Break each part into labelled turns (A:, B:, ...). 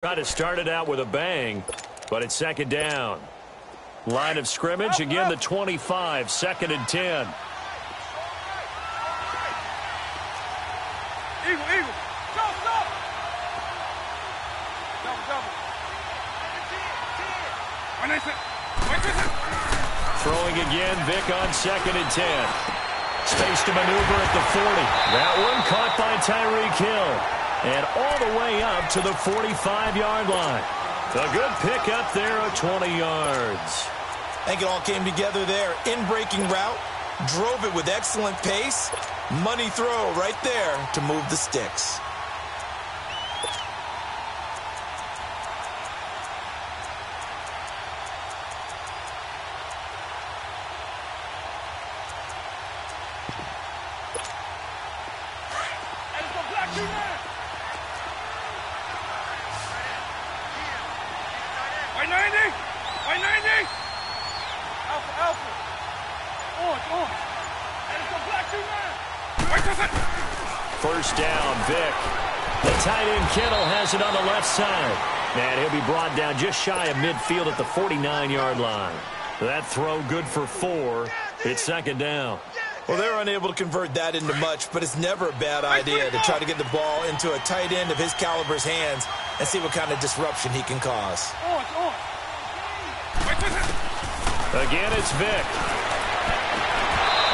A: Try to start it out with a bang, but it's second down. Line of scrimmage, again the 25, second and 10.
B: Eagle, eagle. Go, go. Double.
A: Throwing again, Vic on second and 10. Space to maneuver at the 40. That one caught by Tyreek Hill. And all the way up to the 45-yard line. A good pickup there of 20 yards.
C: I think it all came together there. In-breaking route, drove it with excellent pace. Money throw right there to move the sticks.
A: First down, Vic. The tight end Kittle has it on the left side. And he'll be brought down just shy of midfield at the 49-yard line. That throw good for 4. It's second down.
C: Well, they're unable to convert that into much, but it's never a bad idea to try to get the ball into a tight end of his caliber's hands and see what kind of disruption he can cause.
A: Again, it's Vic.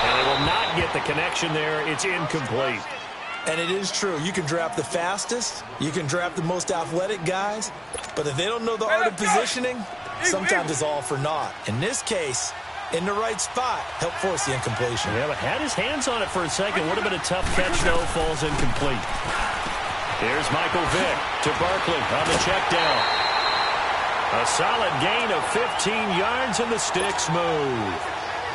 A: And they will not get the connection there. It's incomplete.
C: And it is true. You can draft the fastest. You can draft the most athletic guys. But if they don't know the art of positioning, sometimes it's all for naught. In this case, in the right spot, helped force the incompletion.
A: Yeah, but had his hands on it for a second. Would have been a tough catch, though. Falls incomplete. Here's Michael Vick to Barkley on the check down. A solid gain of 15 yards, and the sticks move.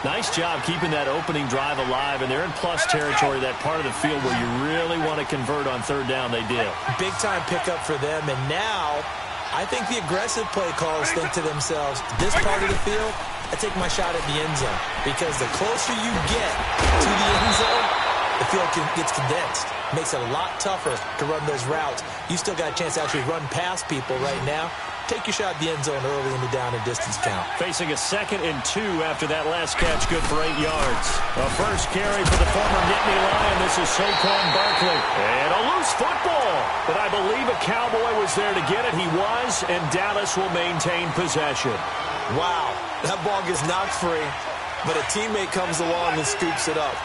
A: Nice job keeping that opening drive alive, and they're in plus territory, that part of the field where you really want to convert on third down. They did.
C: Big-time pickup for them, and now I think the aggressive play callers think to themselves, this part of the field, I take my shot at the end zone, because the closer you get to the end zone, the field gets condensed. Makes it a lot tougher to run those routes. You still got a chance to actually run past people right now. Take your shot at the end zone early in the down and distance count.
A: Facing a 2nd and 2 after that last catch, good for 8 yards. A first carry for the former Nittany Lion. This is Saquon Barkley. And a loose football. But I believe a Cowboy was there to get it. He was, and Dallas will maintain possession.
C: Wow, that ball gets knocked free, but a teammate comes along and scoops it up.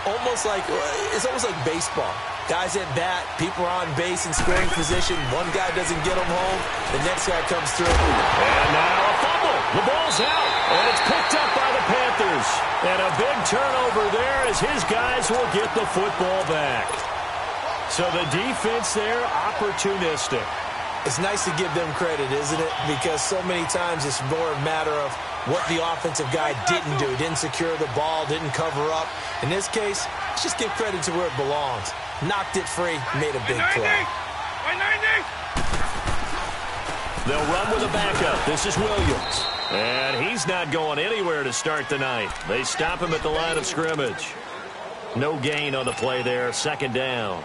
C: It's almost like baseball. Guys at bat, people are on base in scoring position. One guy doesn't get them home. The next guy comes through.
A: And now a fumble. The ball's out, and it's picked up by the Panthers. And a big turnover there as his guys will get the football back. So the defense there, opportunistic.
C: It's nice to give them credit, isn't it? Because so many times it's more a matter of what the offensive guy didn't do. Didn't secure the ball, didn't cover up. In this case, let's just give credit to where it belongs. Knocked it free, made a big play.
A: They'll run with a backup. This is Williams. And he's not going anywhere to start the night. They stop him at the line of scrimmage. No gain on the play there. Second down.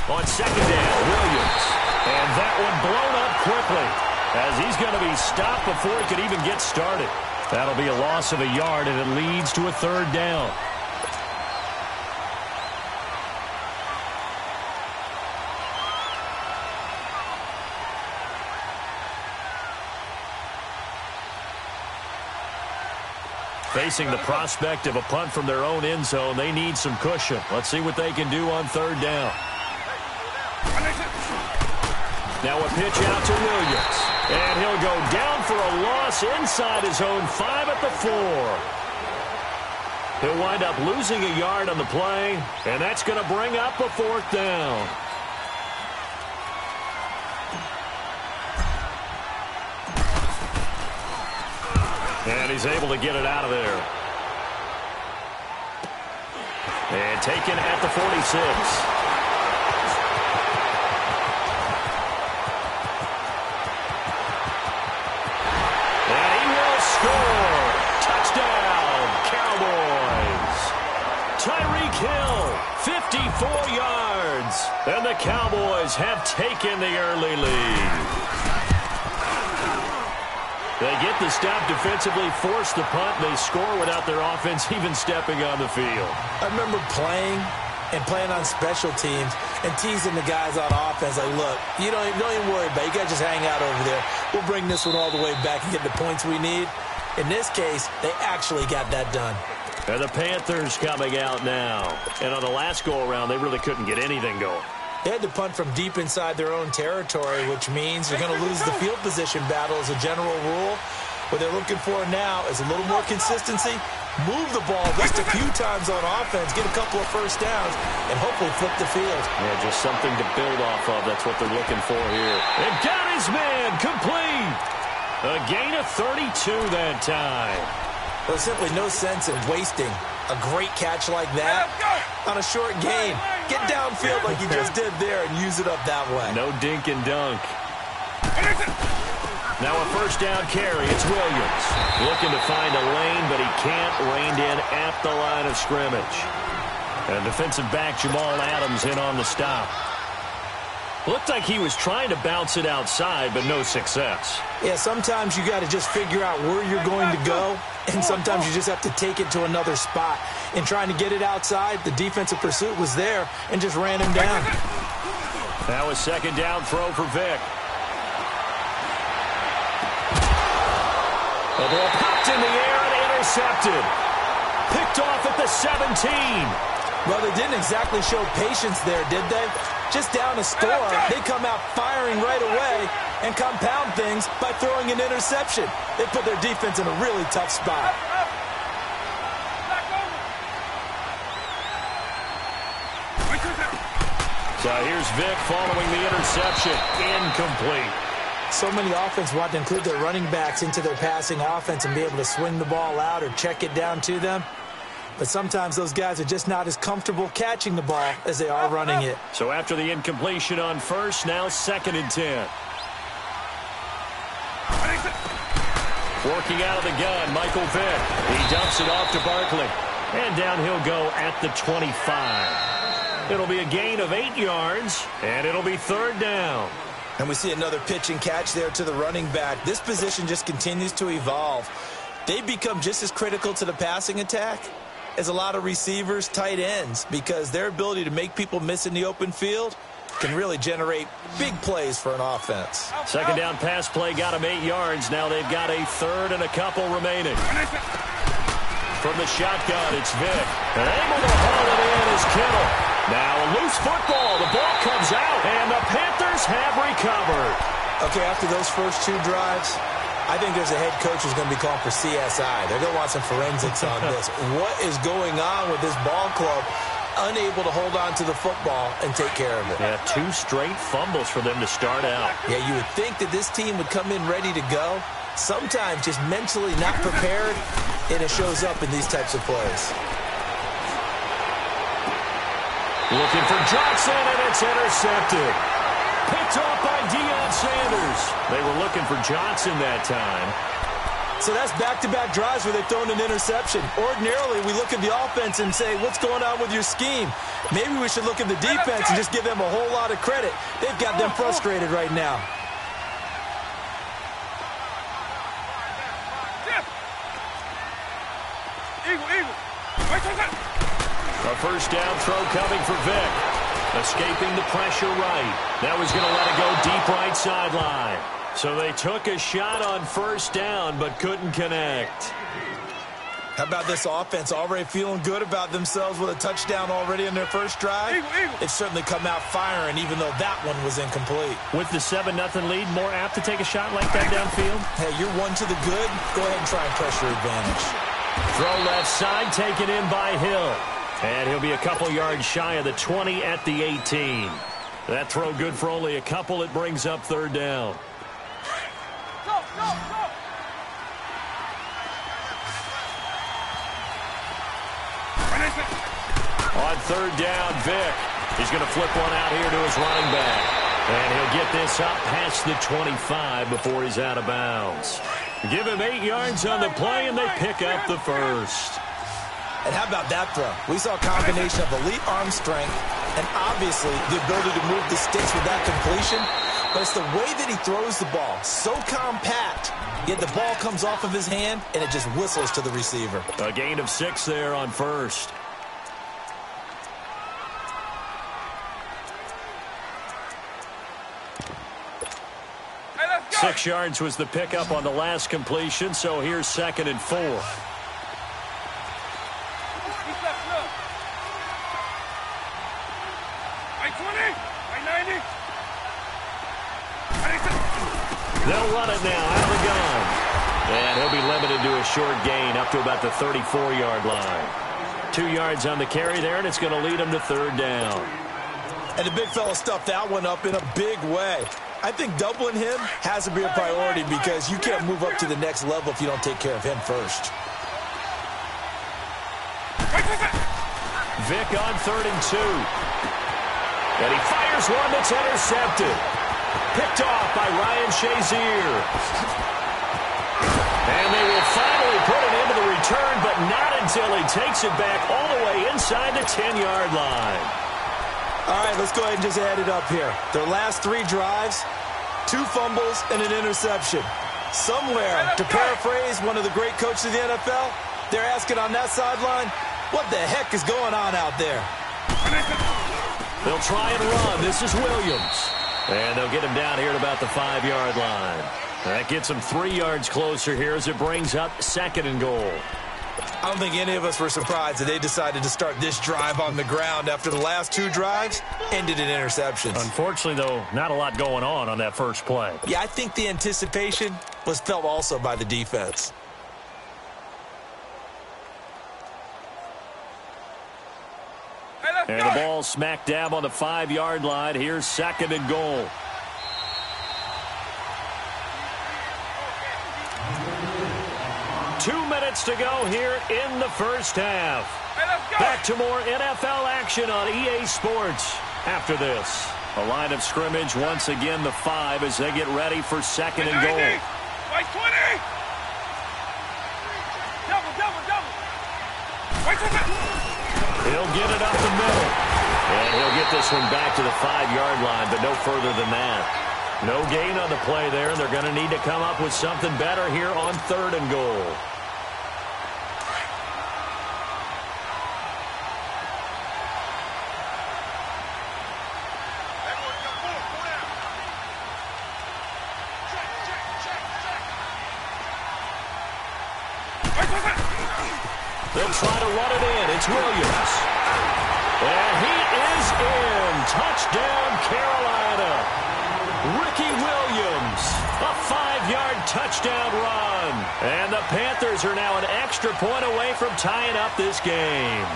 A: On second down, Williams. And that one blown up quickly, as he's going to be stopped before he could even get started. That'll be a loss of a yard, and it leads to a third down. Facing the prospect of a punt from their own end zone, they need some cushion. Let's see what they can do on third down. Now a pitch out to Williams. And he'll go down for a loss inside his own 5 at the 4. He'll wind up losing a yard on the play, and that's going to bring up a fourth down. And he's able to get it out of there. And taken at the 46. Touchdown. And the Cowboys have taken the early lead. They get the stop defensively, force the punt, and they score without their offense even stepping on the field.
C: I remember playing on special teams and teasing the guys on offense like, look, you don't even worry about it. You guys just hang out over there. We'll bring this one all the way back and get the points we need. In this case, they actually got that done.
A: And the Panthers coming out now. And on the last go-around, they really couldn't get anything going.
C: They had to punt from deep inside their own territory, which means you're going to lose the field position battle as a general rule. What they're looking for now is a little more consistency, move the ball just a few times on offense, get a couple of first downs, and hopefully flip the field.
A: Yeah, just something to build off of. That's what they're looking for here. And got his man complete. A gain of 32 that time.
C: There's simply no sense in wasting a great catch like that on a short gain. Get downfield like you just did there and use it up that way.
A: No dink and dunk. Now a first down carry. It's Williams. Looking to find a lane, but he can't. Reined in at the line of scrimmage. And defensive back Jamal Adams in on the stop. Looked like he was trying to bounce it outside, but no success.
C: Yeah, sometimes you got to just figure out where you're going to go, and sometimes you just have to take it to another spot. In trying to get it outside, the defensive pursuit was there and just ran him down.
A: Now a second down throw for Vick. The ball popped in the air and intercepted. Picked off at the 17.
C: Well, they didn't exactly show patience there, did they? Just down a score, they come out firing right away and compound things by throwing an interception. They put their defense in a really tough spot.
A: So here's Vick following the interception. Incomplete.
C: So many offense want to include their running backs into their passing offense and be able to swing the ball out or check it down to them. But sometimes those guys are just not as comfortable catching the ball as they are running it.
A: So after the incompletion on first, now 2nd and 10. Working out of the gun, Michael Vick. He dumps it off to Barkley. And down he'll go at the 25. It'll be a gain of 8 yards, and it'll be 3rd down.
C: And we see another pitch and catch there to the running back. This position just continues to evolve. They become just as critical to the passing attack as a lot of receivers, tight ends, because their ability to make people miss in the open field can really generate big plays for an offense.
A: Second down pass play got them 8 yards. Now they've got a 3rd and a couple remaining. From the shotgun, it's Vick. And able to haul it in is Kittle. Now a loose football. The ball comes out, and the Panthers have recovered.
C: Okay, after those first 2 drives, I think there's a head coach who's going to be calling for CSI. They're going to want some forensics on this. What is going on with this ball club? Unable to hold on to the football and take care of it.
A: Yeah, 2 straight fumbles for them to start out.
C: Yeah, you would think that this team would come in ready to go. Sometimes just mentally not prepared, and it shows up in these types of plays.
A: Looking for Johnson, and it's intercepted. Picked off by Deion Sanders. They were looking for Johnson that time.
C: So that's back-to-back drives where they've thrown an interception. Ordinarily, we look at the offense and say, what's going on with your scheme? Maybe we should look at the defense and just give them a whole lot of credit. They've got them frustrated right now.
A: A first down throw coming for Vick. Escaping the pressure right. Now he's going to let it go deep right sideline. So they took a shot on first down, but couldn't connect.
C: How about this offense already feeling good about themselves with a touchdown already in their first drive? They've certainly come out firing, even though that one was incomplete.
A: With the 7-0 lead, more apt to take a shot like that downfield?
C: Hey, you're 1 to the good. Go ahead and try and press your advantage.
A: Throw left side, taken in by Hill. And he'll be a couple yards shy of the 20 at the 18. That throw good for only a couple. It brings up 3rd down. On 3rd down, Vick. He's going to flip one out here to his running back. And he'll get this up past the 25 before he's out of bounds. Give him 8 yards on the play, and they pick up the first.
C: And how about that throw? We saw a combination of elite arm strength and obviously the ability to move the sticks with that completion, but it's the way that he throws the ball. So compact, yet the ball comes off of his hand, and it just whistles to the receiver.
A: A gain of 6 there on first.
B: Hey, let's go.
A: 6 yards was the pickup on the last completion, so here's 2nd and 4.
B: He's left, look. Right 20, right 90.
A: They'll run it now out of the gun. And he'll be limited to a short gain up to about the 34-yard line. 2 yards on the carry there, and it's going to lead him to 3rd down.
C: And the big fella stuffed that one up in a big way. I think doubling him has to be a priority because you can't move up to the next level if you don't take care of him first.
A: Vick on 3rd and 2. And he fires one that's intercepted. Picked off by Ryan Shazier. And they will finally put it into the return, but not until he takes it back all the way inside the 10-yard line.
C: All right, let's go ahead and just add it up here. Their last 3 drives, 2 fumbles, and an interception. Somewhere, to paraphrase one of the great coaches of the NFL, they're asking on that sideline, what the heck is going on out there?
A: They'll try and run. This is Williams. And they'll get him down here at about the 5-yard line. That gets him 3 yards closer here as it brings up 2nd and goal.
C: I don't think any of us were surprised that they decided to start this drive on the ground after the last 2 drives ended in interceptions.
A: Unfortunately, though, not a lot going on that first play.
C: Yeah, I think the anticipation was felt also by the defense.
A: And the ball smack dab on the 5-yard line. Here's 2nd and goal. Two minutes to go here in the first half. Back to more NFL action on EA Sports after this. A line of scrimmage once again the 5 as they get ready for 2nd and goal.
B: Right 20. Double. Right 20.
A: He'll get it up the middle. And he'll get this one back to the 5-yard line, but no further than that. No gain on the play there, and they're going to need to come up with something better here on 3rd and goal. They'll try to run it in. It's Williams. And he is in. Touchdown, Carolina. Ricky Williams. A 5-yard touchdown run. And the Panthers are now an extra point away from tying up this game.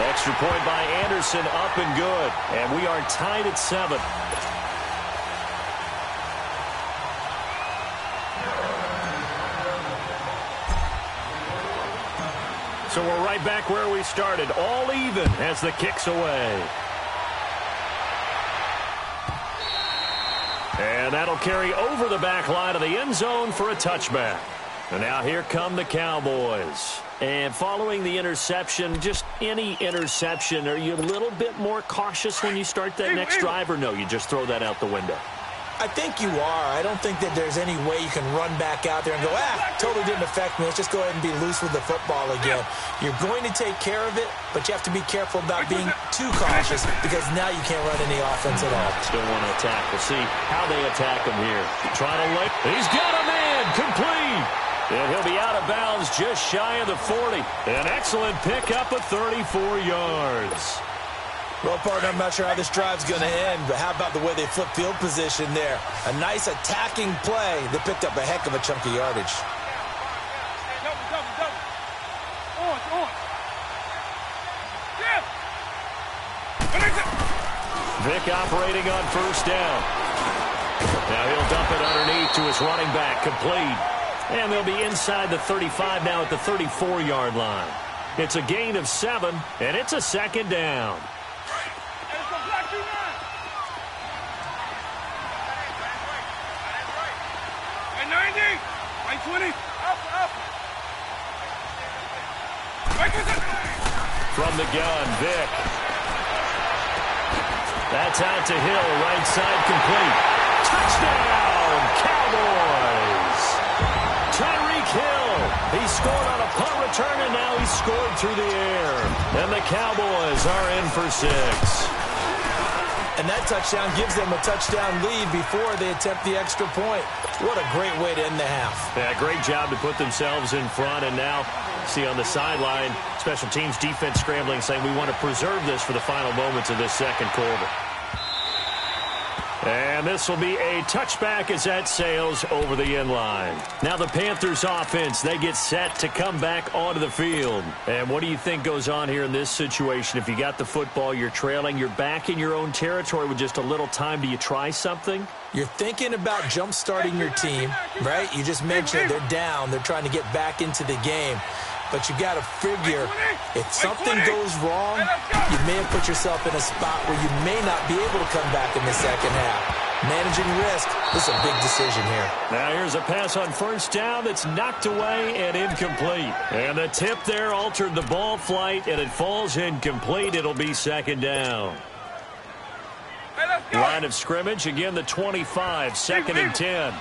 A: Extra point by Anderson, up and good. And we are tied at 7. So we're right back where we started, all even as the kick's away. And that'll carry over the back line of the end zone for a touchback. And now here come the Cowboys. And following the interception, just any interception, are you a little bit more cautious when you start that next drive, or no, you just throw that out the window?
C: I think you are. I don't think that there's any way you can run back out there and go, totally didn't affect me. Let's just go ahead and be loose with the football again. You're going to take care of it, but you have to be careful about being too cautious because now you can't run any offense at all.
A: Still want to attack. We'll see how they attack him here. Try to lay. He's got a man. Complete. And he'll be out of bounds just shy of the 40. An excellent pickup of 34 yards.
C: Well, partner, I'm not sure how this drive's going to end, but how about the way they flip field position there? A nice attacking play that picked up a heck of a chunk of yardage.
B: Double. On. Yeah.
A: Vick operating on 1st down. Now he'll dump it underneath to his running back, complete. And they'll be inside the 35 now at the 34-yard line. It's a gain of 7, and it's a 2nd down.
B: Right 20.
A: From the gun, Vick. That's out to Hill, right side complete. Touchdown, Cowboys! Tyreek Hill, he scored on a punt return, and now he's scored through the air. And the Cowboys are in for 6.
C: And that touchdown gives them a touchdown lead before they attempt the extra point. What a great way to end the half.
A: Yeah, great job to put themselves in front, and now see on the sideline, special teams defense scrambling, saying we want to preserve this for the final moments of this second quarter. And this will be a touchback as that sails over the end line. Now the Panthers offense, they get set to come back onto the field. And what do you think goes on here in this situation? If you got the football, you're trailing, you're back in your own territory with just a little time. Do you try something?
C: You're thinking about jump-starting your team, right? You just mentioned they're down. They're trying to get back into the game. But you got to figure, if something goes wrong, you may have put yourself in a spot where you may not be able to come back in the second half. Managing risk, this is a big decision here.
A: Now here's a pass on first down that's knocked away and incomplete. And the tip there altered the ball flight, and it falls incomplete. It'll be second down. Line of scrimmage, again the 25, second and 10.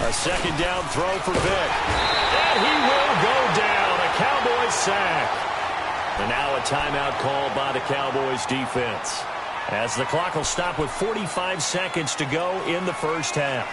A: A second down throw for Vick. And he will go down. A Cowboys sack. And now a timeout called by the Cowboys defense, as the clock will stop with 45 seconds to go in the first half.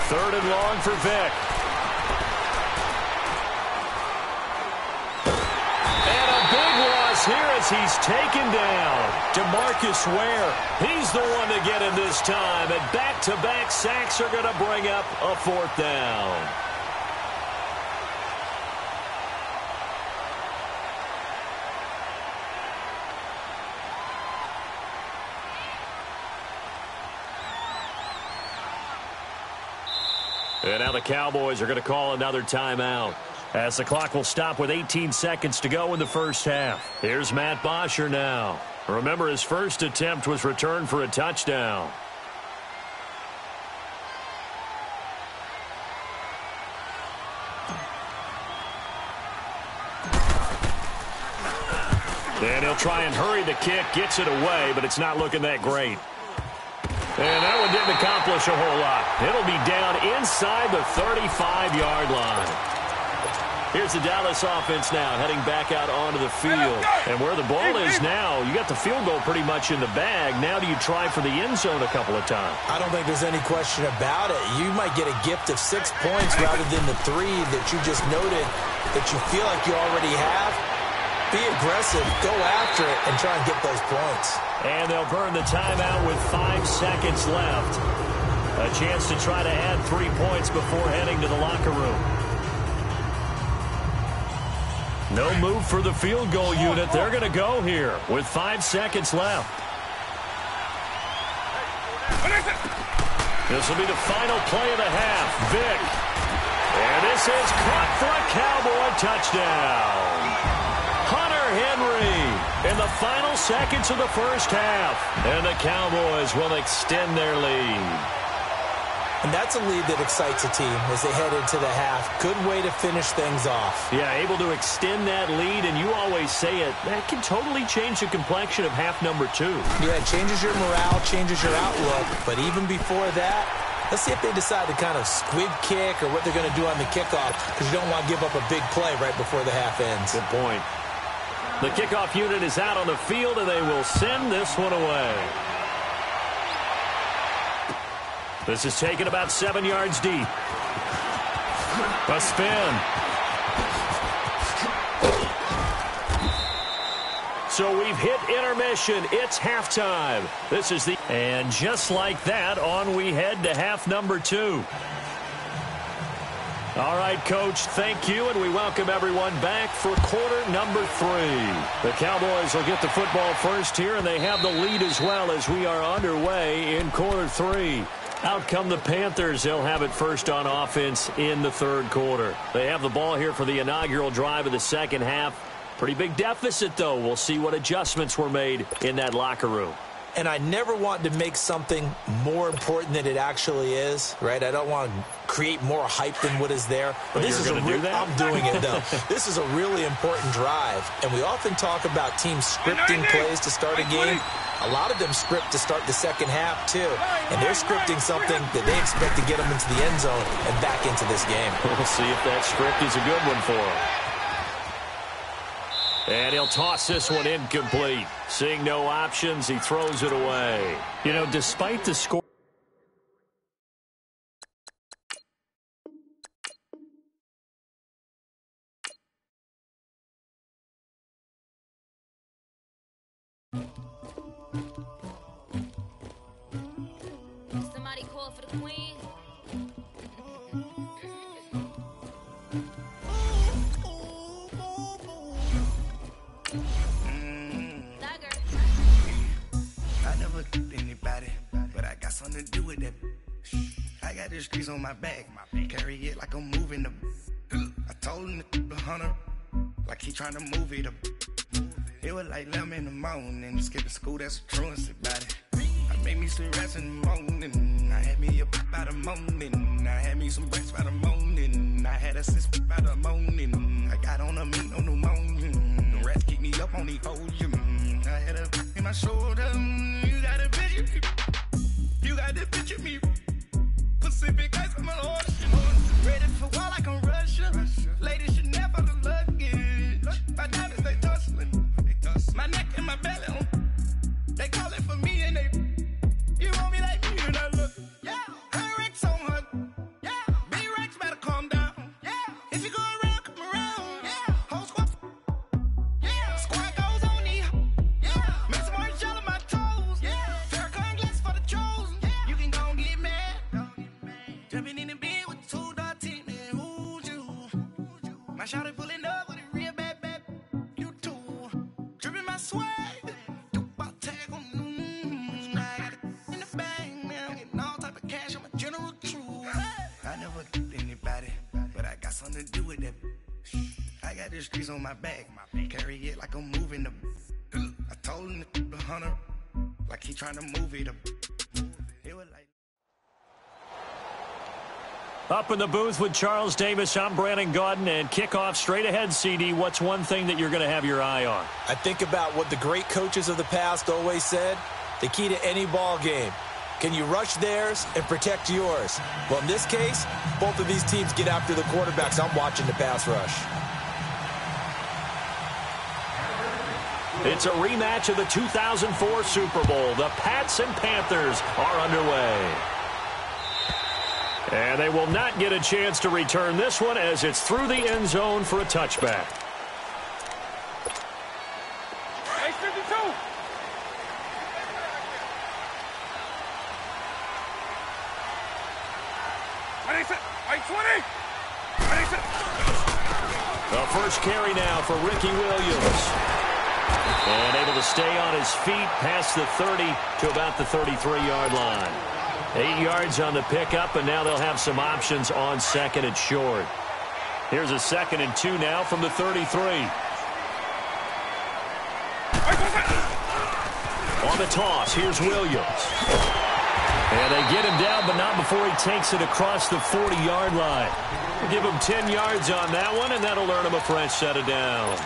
A: Third and long for Vick. And a big loss here as he's taken down. DeMarcus Ware, he's the one to get him this time. And back-to-back sacks are going to bring up a fourth down. And now the Cowboys are going to call another timeout, as the clock will stop with 18 seconds to go in the first half. Here's Matt Bosher now. Remember, his first attempt was returned for a touchdown. And he'll try and hurry the kick, gets it away, but it's not looking that great. And that one didn't accomplish a whole lot. It'll be down inside the 35-yard line. Here's the Dallas offense now, heading back out onto the field. And where the ball is now, you got the field goal pretty much in the bag. Now do you try for the end zone a couple of times?
C: I don't think there's any question about it. You might get a gift of 6 points rather than the 3 that you just noted that you feel like you already have. Be aggressive, go after it, and try and get those points.
A: And they'll burn the timeout with 5 seconds left. A chance to try to add 3 points before heading to the locker room. No move for the field goal unit. They're going to go here with 5 seconds left. This will be the final play of the half. Vick. And this is caught for a Cowboy touchdown. Henry in the final seconds of the first half. And the Cowboys will extend their lead.
C: And that's a lead that excites a team as they head into the half. Good way to finish things off.
A: Yeah, able to extend that lead, and you always say it, that can totally change the complexion of half number 2.
C: Yeah, it changes your morale, changes your outlook. But even before that, let's see if they decide to kind of squib kick or what they're going to do on the kickoff, because you don't want to give up a big play right before the half ends.
A: Good point. The kickoff unit is out on the field, and they will send this one away. This is taken about 7 yards deep. A spin. So we've hit intermission. It's halftime. This is the... And just like that, on we head to half number 2. All right, Coach, thank you, and we welcome everyone back for quarter number 3. The Cowboys will get the football first here, and they have the lead as well as we are underway in quarter 3. Out come the Panthers. They'll have it first on offense in the third quarter. They have the ball here for the inaugural drive of the second half. Pretty big deficit, though. We'll see what adjustments were made in that locker room.
C: And I never want to make something more important than it actually is, right? I don't want to create more hype than what is there.
A: But this is I'm
C: doing it, though. This is a really important drive. And we often talk about teams scripting plays to start a game. A lot of them script to start the second half, too. And they're scripting something that they expect to get them into the end zone and back into this game.
A: We'll see if that script is a good one for them. And he'll toss this one incomplete. Seeing no options, he throws it away. You know, despite the score...
D: Somebody call for the queen.
E: I never killed anybody, but I got something to do with that. I got the streets on my back, carry it like I'm moving the. I told him the hunter, like he trying to move it up. It was like 11 in the morning, skipping school, that's the truancy about it. I made me some rats in the morning, I had me a pop by the morning, I had me some breaks by the morning, I had a sis by the morning, I got on a meat on the morning, the rats keep me up on the podium, I had a in my shoulder, you got a picture, you got the picture me, Pacific ice on my ocean, ready for war like I'm Russia, ladies should never the luggage, my diamonds they tussling, my neck and my belly on. They call it for me and they. You want me like me and I look. Yeah. Her Rex on her. Yeah. B-Rex better calm down. Yeah. If you go around, come around. Yeah. Whole squad. Yeah. Squad goes on me. Yeah. Make some orange gel on my toes. Yeah. Farrakhan glass for the chosen. Yeah. You can go and get mad. Jumping in the bed with 2 dark teeth, man. Who's you? My shawty pulling up with a real bad. You too. Dripping my swag. I never killed anybody, but I got something to do with that. I got the streets on my back, carry it like I'm moving the. I told him the hunter, like he trying to move it up. It was like.
A: Up in the booth with Charles Davis, I'm Brandon Gaudin, and kickoff straight ahead, CD. What's one thing that you're going to have your eye on?
C: I think about what the great coaches of the past always said. The key to any ball game. Can you rush theirs and protect yours? Well, in this case, both of these teams get after the quarterbacks. I'm watching the pass rush.
A: It's a rematch of the 2004 Super Bowl. The Pats and Panthers are underway. And they will not get a chance to return this one as it's through the end zone for a touchback.
B: Hey, 52.
A: The first carry now for Ricky Williams. And able to stay on his feet past the 30 to about the 33-yard line. 8 yards on the pickup, and now they'll have some options on second and short. Here's a 2nd and 2 now from the 33. On the toss, here's Williams. And they get him down, but not before he takes it across the 40-yard line. We'll give him 10 yards on that one, and that'll earn him a fresh set of downs.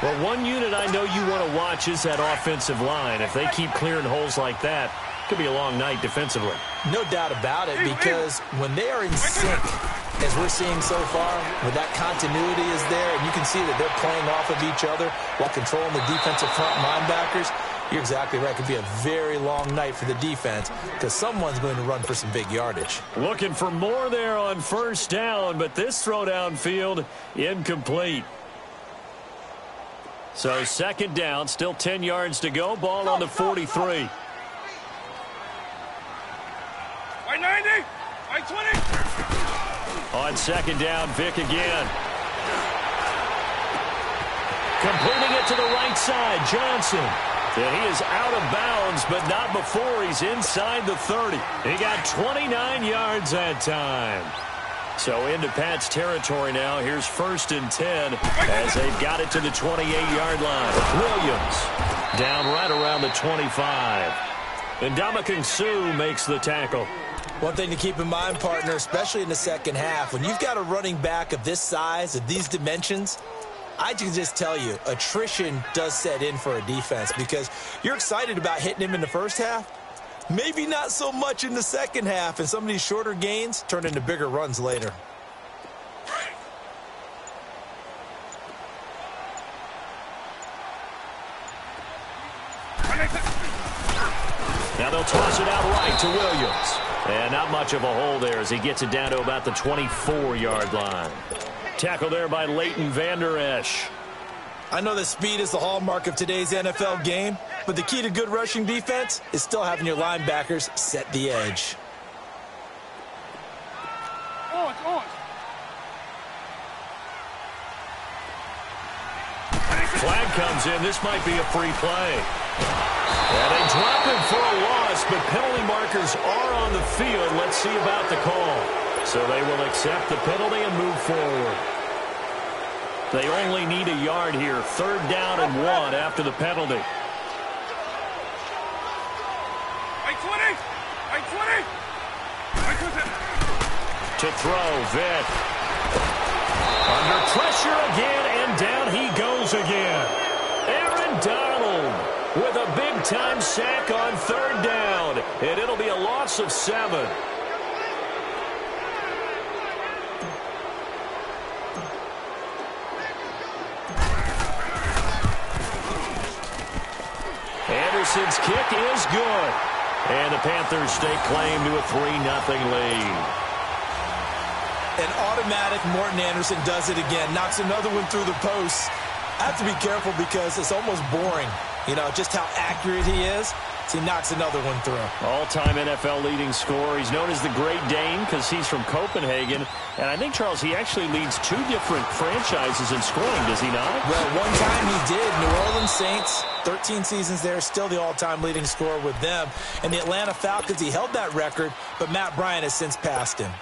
A: Well, one unit I know you want to watch is that offensive line. If they keep clearing holes like that, it could be a long night defensively.
C: No doubt about it, because when they are in sync, as we're seeing so far, when that continuity is there, and you can see that they're playing off of each other while controlling the defensive front linebackers, you're exactly right. It could be a very long night for the defense because someone's going to run for some big yardage.
A: Looking for more there on first down, but this throw downfield incomplete. So second down, still 10 yards to go. Ball on the 43.
B: Right 90. Right 20.
A: On second down, Vick again. Completing it to the right side, Johnson. And he is out of bounds, but not before he's inside the 30. He got 29 yards that time. So into Pat's territory now. Here's 1st and 10 as they've got it to the 28-yard line. Williams down right around the 25. And Ndamukong Suh makes the tackle.
C: One thing to keep in mind, partner, especially in the second half, when you've got a running back of this size, of these dimensions, I can just tell you, attrition does set in for a defense because you're excited about hitting him in the first half. Maybe not so much in the second half, and some of these shorter gains turn into bigger runs later.
A: Now they'll toss it out right to Williams. And not much of a hole there as he gets it down to about the 24-yard line. Tackle there by Leighton Vander Esch.
C: I know that speed is the hallmark of today's NFL game, but the key to good rushing defense is still having your linebackers set the edge.
A: Flag comes in. This might be a free play. And they drop him for a loss, but penalty markers are on the field. Let's see about the call. So they will accept the penalty and move forward. They only need a yard here. 3rd down and 1 after the penalty.
B: Right 20. Right 20. Right 20.
A: To throw, Vick. Under pressure again, and down he goes again. Aaron Donald with a big-time sack on 3rd down, and it'll be a loss of 7. Anderson's kick is good. And the Panthers stake claim to a 3-0 lead.
C: An automatic Morton Anderson does it again. Knocks another one through the post. I have to be careful because it's almost boring. You know, just how accurate he is. So he knocks another one through.
A: All-time NFL leading scorer. He's known as the Great Dane because he's from Copenhagen. And I think, Charles, he actually leads 2 different franchises in scoring, does he not?
C: Well, one time he did. New Orleans Saints, 13 seasons there, still the all-time leading scorer with them. And the Atlanta Falcons, he held that record, but Matt Bryant has since passed him.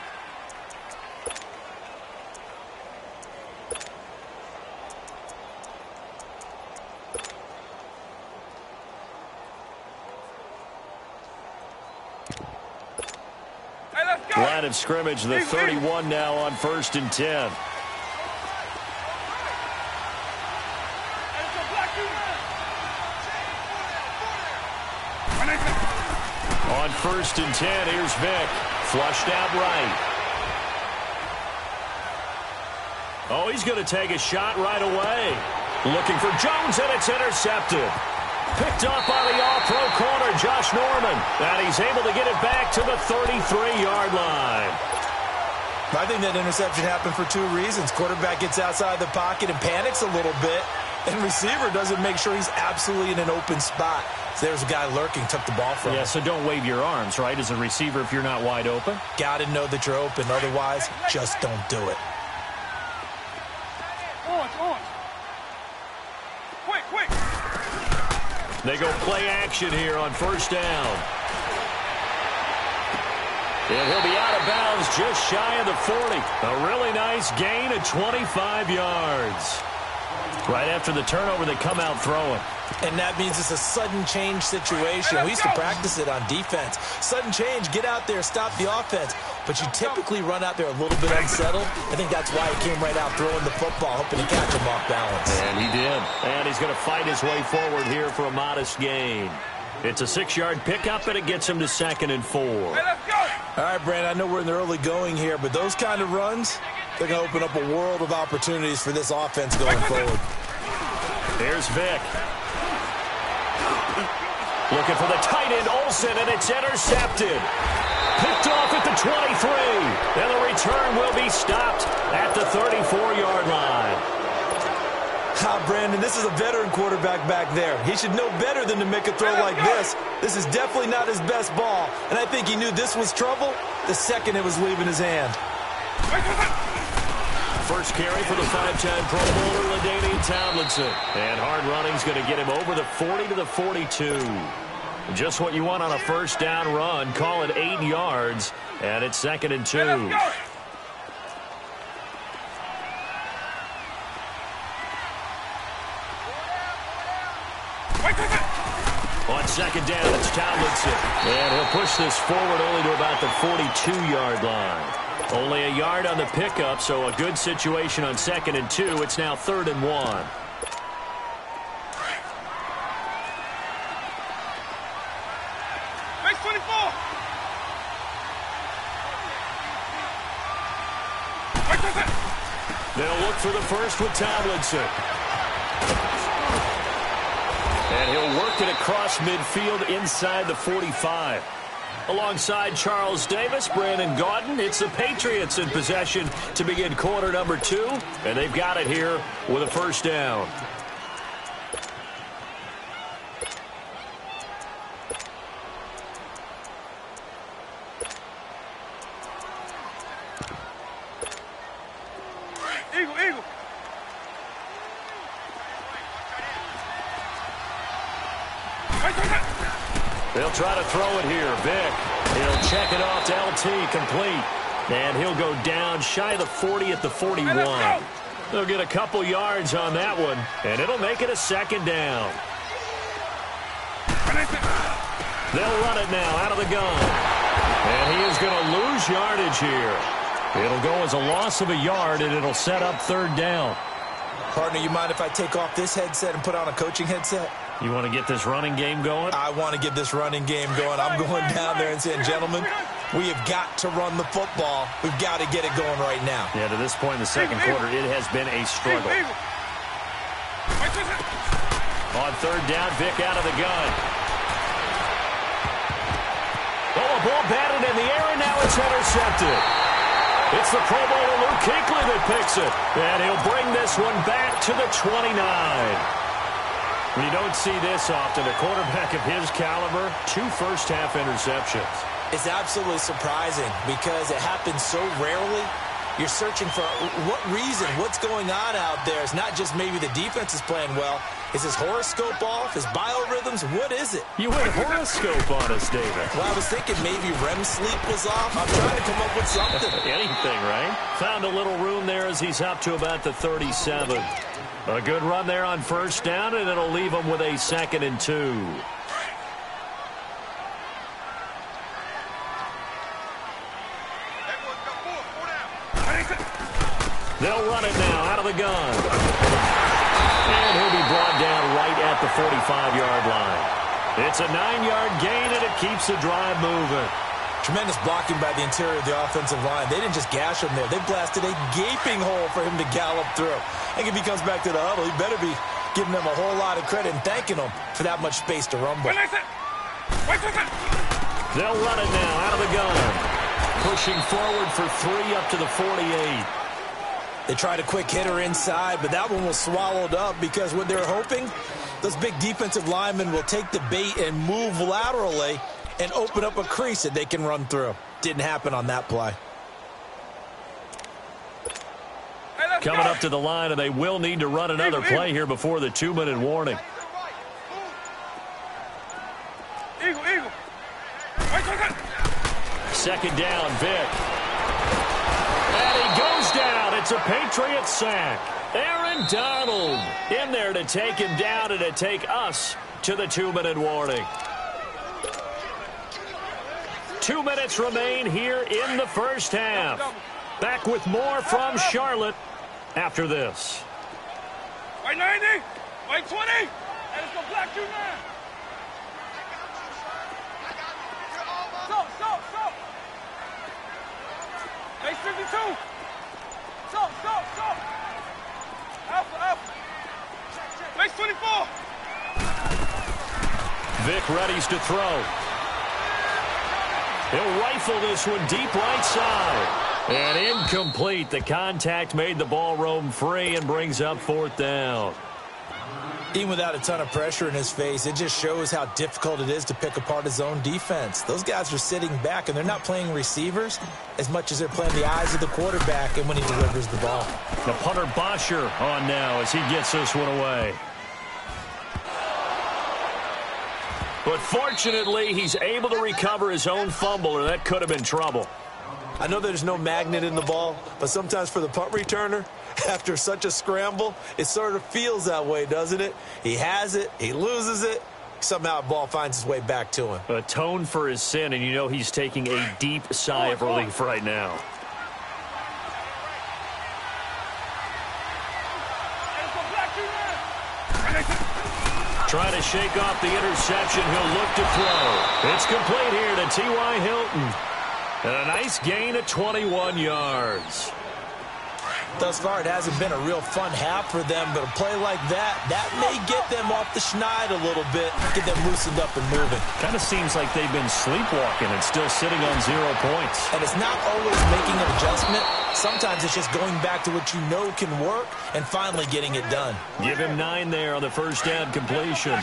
A: Line of scrimmage, the 31 now on 1st and 10. On 1st and 10, here's Vick. Flushed out right. Oh, he's going to take a shot right away. Looking for Jones, and it's intercepted. Picked up by the all-pro corner, Josh Norman. And he's able to get it back to the 33-yard line.
C: I think that interception happened for 2 reasons. Quarterback gets outside the pocket and panics a little bit. And receiver doesn't make sure he's absolutely in an open spot. So there's a guy lurking, took the ball from him.
A: Yeah, so don't wave your arms, right, as a receiver if you're not wide open.
C: Got to know that you're open. Otherwise, just don't do it.
B: Quick.
A: They go play action here on 1st down. And he'll be out of bounds just shy of the 40. A really nice gain of 25 yards. Right after the turnover, they come out throwing.
C: And that means it's a sudden change situation. We used to practice it on defense. Sudden change, get out there, stop the offense. But you typically run out there a little bit unsettled. I think that's why he came right out throwing the football, hoping to catch him off balance.
A: And he did. And he's going to fight his way forward here for a modest gain. It's a 6-yard pickup, and it gets him to 2nd and 4.
B: Hey, let's go.
C: All right, Brandon, I know we're in the early going here, but those kind of runs, they're going to open up a world of opportunities for this offense going forward.
A: There's Vick. Looking for the tight end, Olsen, and it's intercepted. Picked off at the 23. And the return will be stopped at the 34-yard line.
C: Brandon, this is a veteran quarterback back there. He should know better than to make a throw like this. This is definitely not his best ball, and I think he knew this was trouble the second it was leaving his hand.
A: First carry for the five-time Pro Bowler, LaDainian Tomlinson. And hard running's going to get him over the 40 to the 42. Just what you want on a first down run. Call it 8 yards, and it's 2nd and 2. On 2nd down, it's Tomlinson. And he'll push this forward only to about the 42-yard line. Only a yard on the pickup, so a good situation on 2nd and 2. It's now 3rd and 1.
B: Base 24.
A: They'll look for the first with Tomlinson. And he'll work it across midfield inside the 45. Alongside Charles Davis, Brandon Gaudin, it's the Patriots in possession to begin quarter number 2. And they've got it here with a first down.
B: Eagle.
A: They'll try to throw it here. Vick, he'll check it off to LT, complete. And he'll go down shy of the 40 at the 41. They'll get a couple yards on that one, and it'll make it a 2nd down. They'll run it now out of the gun. And he is going to lose yardage here. It'll go as a loss of a yard, and it'll set up 3rd down.
C: Partner, you mind if I take off this headset and put on a coaching headset?
A: You want to get this running game going?
C: I want to get this running game going. I'm going down there and saying, gentlemen, we have got to run the football. We've got to get it going right now.
A: Yeah, to this point in the second quarter, it has been a struggle. On 3rd down, Vick out of the gun. Oh, a ball batted in the air, and now it's intercepted. It's the Pro Bowler Luke Kuechly that picks it. And he'll bring this one back to the 29. You don't see this often. A quarterback of his caliber, 2 first-half interceptions.
C: It's absolutely surprising because it happens so rarely. You're searching for what reason, what's going on out there. It's not just maybe the defense is playing well. Is his horoscope off? His biorhythms? What is it?
A: You went horoscope on us, David.
C: Well, I was thinking maybe REM sleep was off. I'm trying to come up with something.
A: Anything, right? Found a little room there as he's up to about the 37. A good run there on first down, and it'll leave him with a 2nd and 2. They'll run it now out of the gun. And he'll be brought down right at the 45-yard line. It's a 9-yard gain, and it keeps the drive moving.
C: Tremendous blocking by the interior of the offensive line. They didn't just gash him there. They blasted a gaping hole for him to gallop through. I think if he comes back to the huddle, he better be giving them a whole lot of credit and thanking them for that much space to rumble.
A: They'll run it now out of the gun. Pushing forward for 3 up to the 48.
C: They tried a quick hitter inside, but that one was swallowed up because what they're hoping, those big defensive linemen will take the bait and move laterally and open up a crease that they can run through. Didn't happen on that play.
A: Coming up to the line, and they will need to run another play here before the 2-minute warning.
B: Eagle.
A: 2nd down, Vick. And he goes down. It's a Patriot sack. Aaron Donald in there to take him down and to take us to the 2-minute warning. 2 minutes remain here in the first half. Back with more from Charlotte after this.
B: White 90, white 20, and it's the black you now. Stop. Base 52. Stop. Alpha. Base 24.
A: Vick readies to throw. He'll rifle this one deep right side. And incomplete. The contact made the ball roam free and brings up 4th down.
C: Even without a ton of pressure in his face, it just shows how difficult it is to pick apart his own defense. Those guys are sitting back, and they're not playing receivers as much as they're playing the eyes of the quarterback and when he delivers the ball.
A: The punter Bosher on now as he gets this one away. But fortunately, he's able to recover his own fumble, or that could have been trouble.
C: I know there's no magnet in the ball, but sometimes for the punt returner, after such a scramble, it sort of feels that way, doesn't it? He has it, he loses it, somehow the ball finds its way back to him.
A: Atone for his sin, and you know he's taking a deep sigh of relief right now. Trying to shake off the interception, he'll look to throw. It's complete here to T.Y. Hilton. And a nice gain of 21 yards.
C: Thus far, it hasn't been a real fun half for them, but a play like that may get them off the schneid a little bit, get them loosened up and moving.
A: Kind of seems like they've been sleepwalking and still sitting on 0 points.
C: And it's not always making an adjustment. Sometimes it's just going back to what you know can work and finally getting it done.
A: Give him 9 there on the first down completion.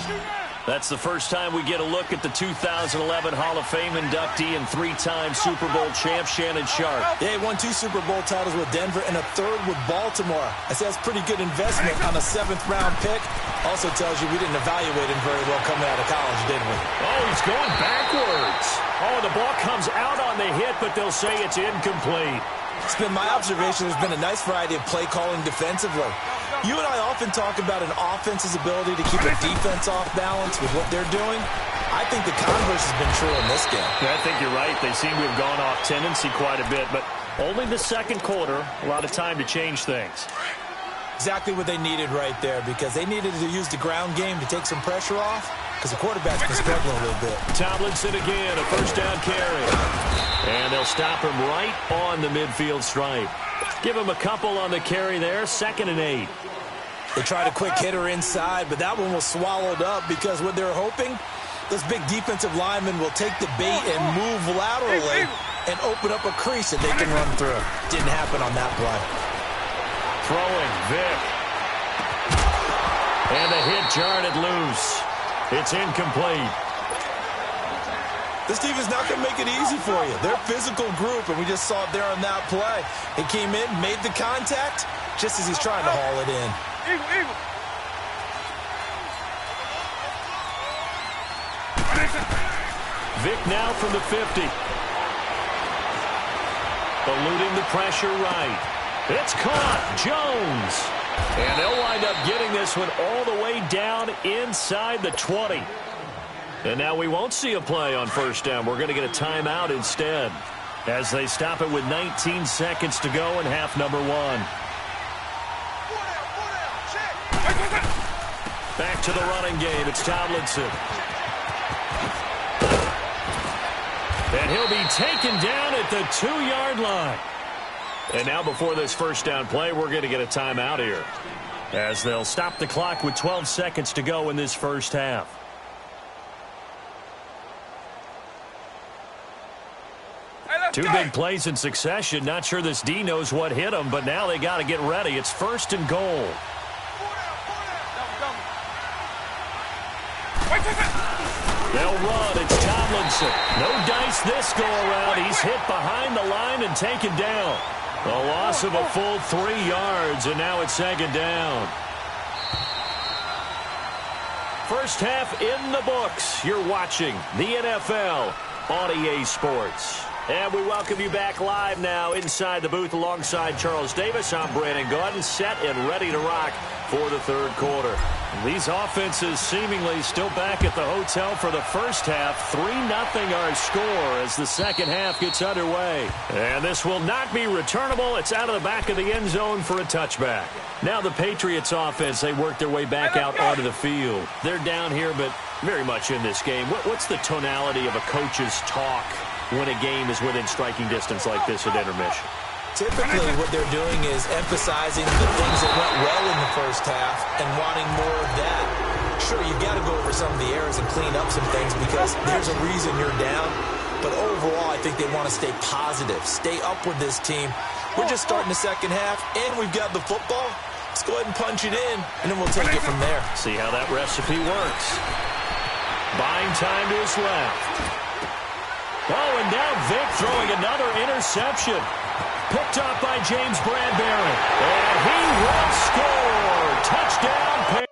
A: That's the first time we get a look at the 2011 Hall of Fame inductee and 3-time Super Bowl champ Shannon Sharpe.
C: Yeah, he won 2 Super Bowl titles with Denver and a 3rd with Baltimore. I say that's pretty good investment on a 7th-round pick. Also tells you we didn't evaluate him very well coming out of college, didn't we?
A: Oh, he's going backwards. Oh, the ball comes out on the hit, but they'll say it's incomplete.
C: It's been my observation there's been a nice variety of play calling defensively. You and I often talk about an offense's ability to keep a defense off balance with what they're doing. I think the converse has been true in this game.
A: Yeah, I think you're right. They seem to have gone off tendency quite a bit, but only the second quarter, a lot of time to change things.
C: Exactly what they needed right there, because they needed to use the ground game to take some pressure off, because the quarterback's been struggling a little bit.
A: Tomlinson again, a first down carry. And they'll stop him right on the midfield stripe. Give him a couple on the carry there, 2nd and 8.
C: They tried a quick hitter inside, but that one was swallowed up because what they're hoping, those big defensive linemen will take the bait and move laterally and open up a crease that they can run through. Didn't happen on that play.
A: Throwing, Vick. And the hit jarred it loose. It's incomplete.
C: This team is not going to make it easy for you. They're a physical group, and we just saw it there on that play. He came in, made the contact, just as he's trying to haul it in.
B: Eagle.
A: Vick now from the 50. Eluding the pressure right. It's caught. Jones. And they'll wind up getting this one all the way down inside the 20. And now we won't see a play on first down. We're going to get a timeout instead as they stop it with 19 seconds to go in half number 1. Back to the running game. It's Tomlinson. And he'll be taken down at the 2-yard line. And now before this first down play, we're going to get a timeout here as they'll stop the clock with 12 seconds to go in this first half. Two big plays in succession. Not sure this D knows what hit him, but now they got to get ready. It's 1st and goal. They'll run. It's Tomlinson. No dice this go around. He's hit behind the line and taken down. A loss of a full 3 yards, and now it's 2nd down. First half in the books. You're watching the NFL on EA Sports. And we welcome you back live now inside the booth alongside Charles Davis. I'm Brandon Gaudin, set and ready to rock for the 3rd quarter. These offenses seemingly still back at the hotel for the first half. 3-0 our score as the second half gets underway. And this will not be returnable. It's out of the back of the end zone for a touchback. Now the Patriots offense, they work their way back out onto the field. They're down here, but very much in this game. What's the tonality of a coach's talk when a game is within striking distance like this at intermission?
C: Typically, what they're doing is emphasizing the things that went well in the first half and wanting more of that. Sure, you've got to go over some of the errors and clean up some things because there's a reason you're down. But overall, I think they want to stay positive, stay up with this team. We're just starting the second half, and we've got the football. Let's go ahead and punch it in, and then we'll take it from there.
A: See how that recipe works. Buying time is left. Oh, and now Vic throwing another interception. Picked up by James Bradbury. And he will score. Touchdown.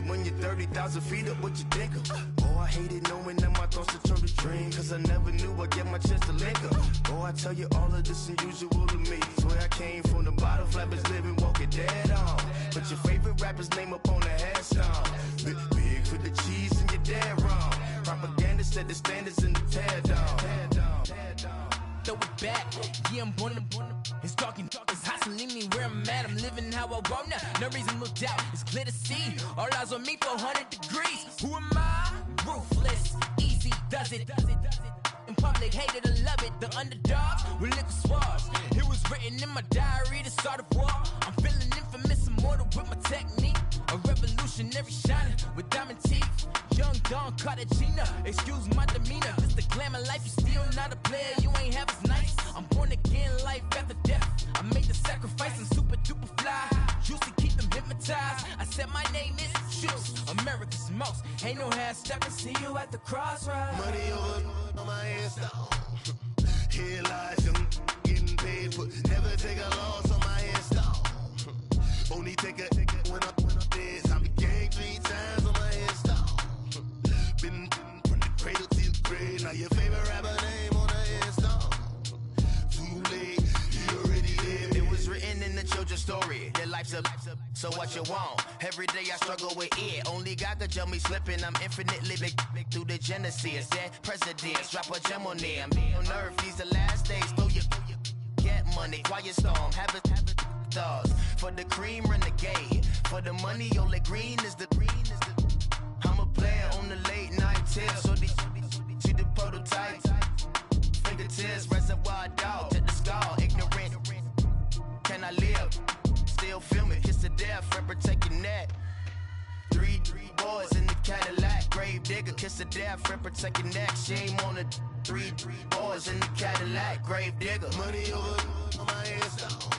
E: When you're 30,000 feet up, what you think of? Oh, I hated knowing that my thoughts would turn to dream, cause I never knew I'd get my chance to link up. Oh, I tell you all of this unusual to me. Swear I came from the bottom, flappers living, walking dead on. Put your favorite rapper's name up on the headstone. Big for the cheese and you're dead wrong. Propaganda set the standards in the tear down.
F: Throw it back, yeah, I'm born to it's talking, it's hot, so leave me where I'm at. I'm living how I want now, no reason to look out, it's clear to see. All eyes on me for 100 degrees. Who am I? Ruthless, easy, does it. In public, hated or love it. The underdogs with liquor swabs. It was written in my diary to start a war. I'm feeling infamous, immortal with my technique. A revolutionary shining with diamond teeth. Young Don Cartagena, excuse my demeanor. This the glamour life, you still not a player, you ain't half as nice. I'm born again, life after death. I made the sacrifice, I'm super duper fly. Used to keep them hypnotized. I said my name is Shoes, America's most. Ain't no half stepping, see you at the crossroads.
E: Money over on my headstone. Here lies young, getting paid, but never take a loss on my headstone. Only take a when I'm dead. I be gang 3 times on my headstone. Been from the cradle to the grave. Now your favorite rapper name on the headstone. Too late, you already lived. It was written in the children's story. Their life's a so what you want? Every day I struggle with it. Only God could jump me slipping. I'm infinitely big through the genesis. Dead presidents, drop a gem on them. On earth, these the last days. Throw your get money, quiet storm. Have it thoughts. For the cream, renegade. For the money, only green is the green is the. I'm a player on the late night tip. So the prototype. Fingertips, reservoir dog. To the skull, ignorant. Can I live? Still filming, kiss to death, friend protecting that. Three boys in the Cadillac, grave digger, kiss to death, friend protecting that. Shame on the three boys in the Cadillac, grave digger. Money over on my headstone.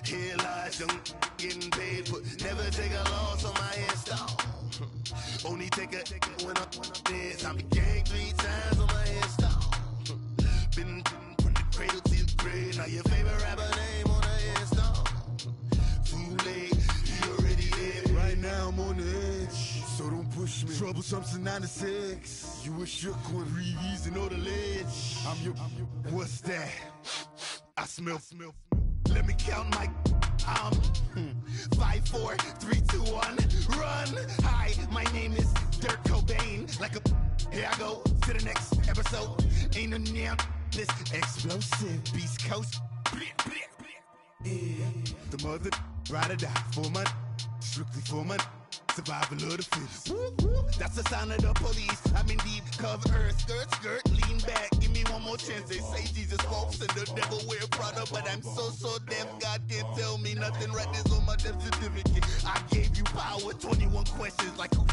E: Here lies young, getting paid, but never take a loss on my headstone. Only take a when I'm dead. I be gang 3 times on my headstone. Been from the cradle to the grave. Now your favorite rapper name on the headstone. Too late, you already lived. Right now I'm on the edge, so don't push me. Troublesome to 96. You were shook when Reeves and all the ledge. I'm your. What's that? I smell. Let me count my. 5, 4, 3, 2, 1, run. Hi, my name is Dirk Cobain. Like a, here I go to the next episode. Ain't no damn this explosive Beast Coast. Yeah. The mother ride or die for my strictly for my survival of the fittest. That's the sign of the police. I'm in deep cover earth, skirt, lean back. Give me one more chance. They say Jesus walks and the devil wear Prada, but I'm so deaf. God can't tell me nothing. Right there's on my death certificate. I gave you power. 21 questions like who?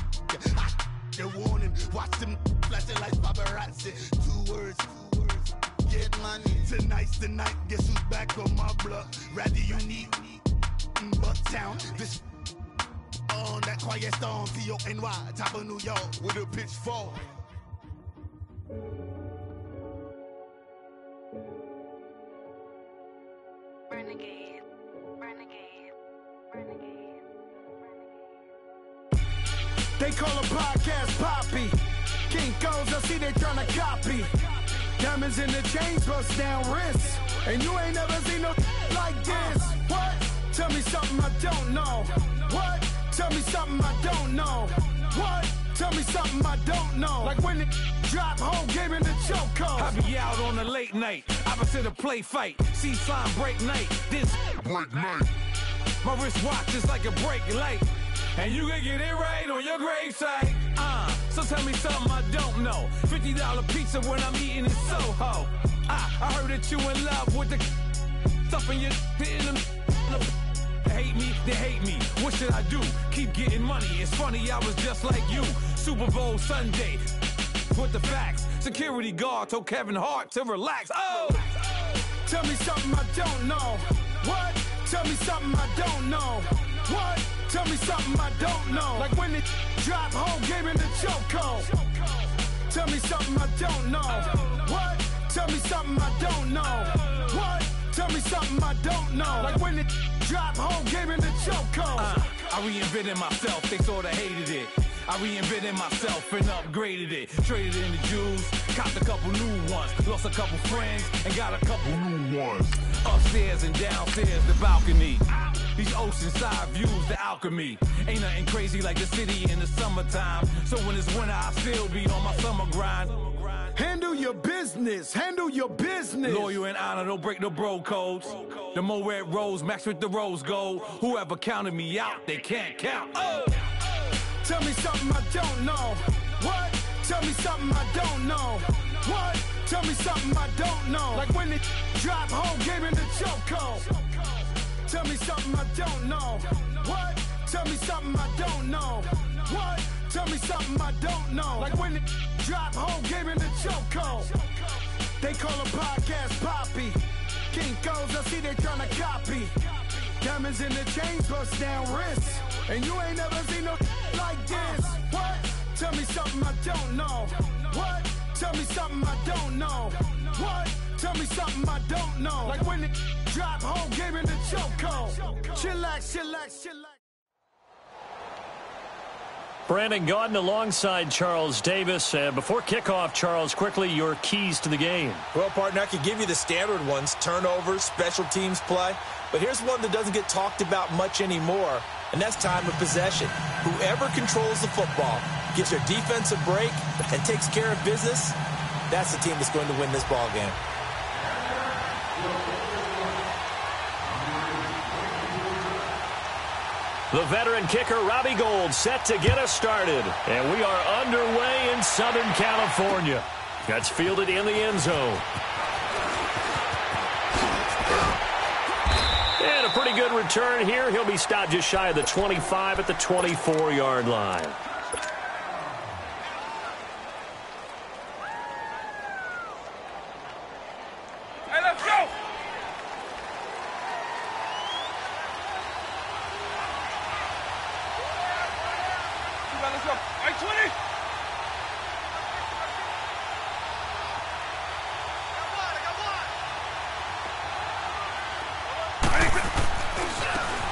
E: They're warning. Watch them flashing like paparazzi. 2 words. Get money. Tonight's the night. Guess who's back on my block? Rather unique. Bucktown. This. On that quiet storm, T-O-N-Y, top of New York, with a pitchfork.
D: Renegade.
G: They call a podcast Poppy. Kinkos, I see they tryna copy.
E: Diamonds in the chains, bust down wrists. And you ain't never seen no like this. What? Tell me something I don't know. What? Tell me something I don't know. What? Tell me something I don't know. Like when it drop, whole game in the chokehold.
G: I be out on a late night, opposite a play fight. See slime break night, this break night. My wristwatch is like a brake light. And you can get it right on your gravesite. So tell me something I don't know. $50 pizza when I'm eating in Soho. I heard that you in love with the stuff in your hitting them. Hate me, they hate me. What should I do? Keep getting money. It's funny, I was just like you. Super Bowl Sunday. With the facts. Security guard told Kevin Hart to relax. Oh!
E: Tell me something I don't know. What? Tell me something I don't know. What? Tell me something I don't know. Like when it drop, whole game in the chokehold. Tell me something I don't know. What? Tell me something I don't know. What? Tell me something I don't know. Like when it drop, whole game in the chokehold.
G: I reinvented myself, they sorta hated it. I reinvented myself and upgraded it. Traded in the Jews, copped a couple new ones. Lost a couple friends and got a couple new ones. Upstairs and downstairs, the balcony. These oceanside views, the alchemy. Ain't nothing crazy like the city in the summertime. So when it's winter, I still be on my summer grind.
E: Handle your business, handle your business.
G: Loyal and honor, don't break no bro codes. The more red rose, match with the rose gold. Whoever counted me out, they can't count. Oh!
E: Tell me something I don't know. What? Tell me something I don't know. What? Tell me something I don't know. Like when it drop, whole game in the chokehold. Tell me something I don't know. What? Tell me something I don't know. What? Tell me something I don't know. Like when it drop, whole game in the chokehold. They call a podcast Poppy. King goes, I see they tryna copy. Diamonds in the chains, bust down wrists. And you ain't never seen no like this. What? Tell me something I don't know. What? Tell me something I don't know. What? Tell me something I don't know. Like when it drop, whole game in the chokehold. Chillax, chillax, chillax.
A: Brandon Gaudin alongside Charles Davis. Before kickoff, Charles, quickly, your keys to the game.
C: Well, partner, I could give you the standard ones, turnovers, special teams play. But here's one that doesn't get talked about much anymore, and that's time of possession. Whoever controls the football, gives their defense a break, and takes care of business, that's the team that's going to win this ball game.
A: The veteran kicker, Robbie Gould, set to get us started. And we are underway in Southern California. That's fielded in the end zone. And a pretty good return here. He'll be stopped just shy of the 25 at the 24-yard line.
B: Hey, let's go! Let's go. Right 20.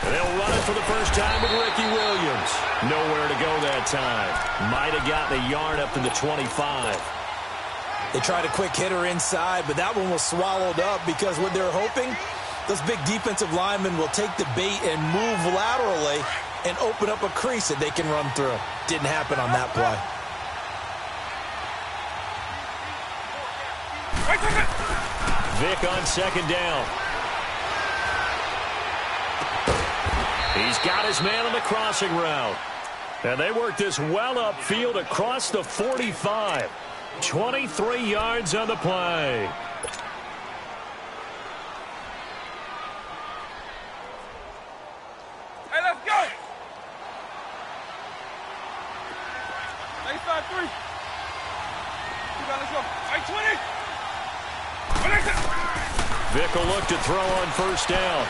A: And they'll run it for the first time with Ricky Williams. Nowhere to go that time. Might have gotten a yard up to the 25.
C: They tried a quick hitter inside, but that one was swallowed up because what they're hoping, those big defensive linemen will take the bait and move laterally and open up a crease that they can run through. Didn't happen on that play.
A: Vick on second down. He's got his man on the crossing route. And they work this well upfield across the 45. 23 yards on the play.
B: Hey, let's go! Baseline 3. Let's go. Right 20.
A: Vick will look to throw on first down.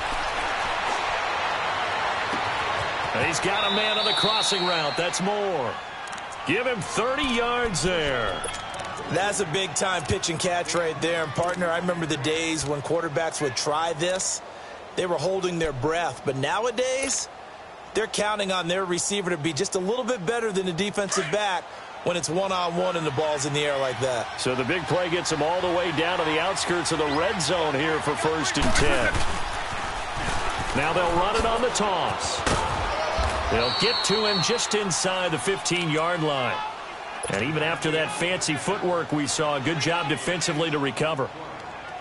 A: And he's got a man on the crossing route. That's more. Give him 30 yards there.
C: That's a big-time pitch and catch right there. And, partner, I remember the days when quarterbacks would try this. They were holding their breath. But nowadays, they're counting on their receiver to be just a little bit better than the defensive back when it's one-on-one and the ball's in the air like that.
A: So the big play gets them all the way down to the outskirts of the red zone here for 1st and 10. Now they'll run it on the toss. They'll get to him just inside the 15-yard line. And even after that fancy footwork we saw, a good job defensively to recover.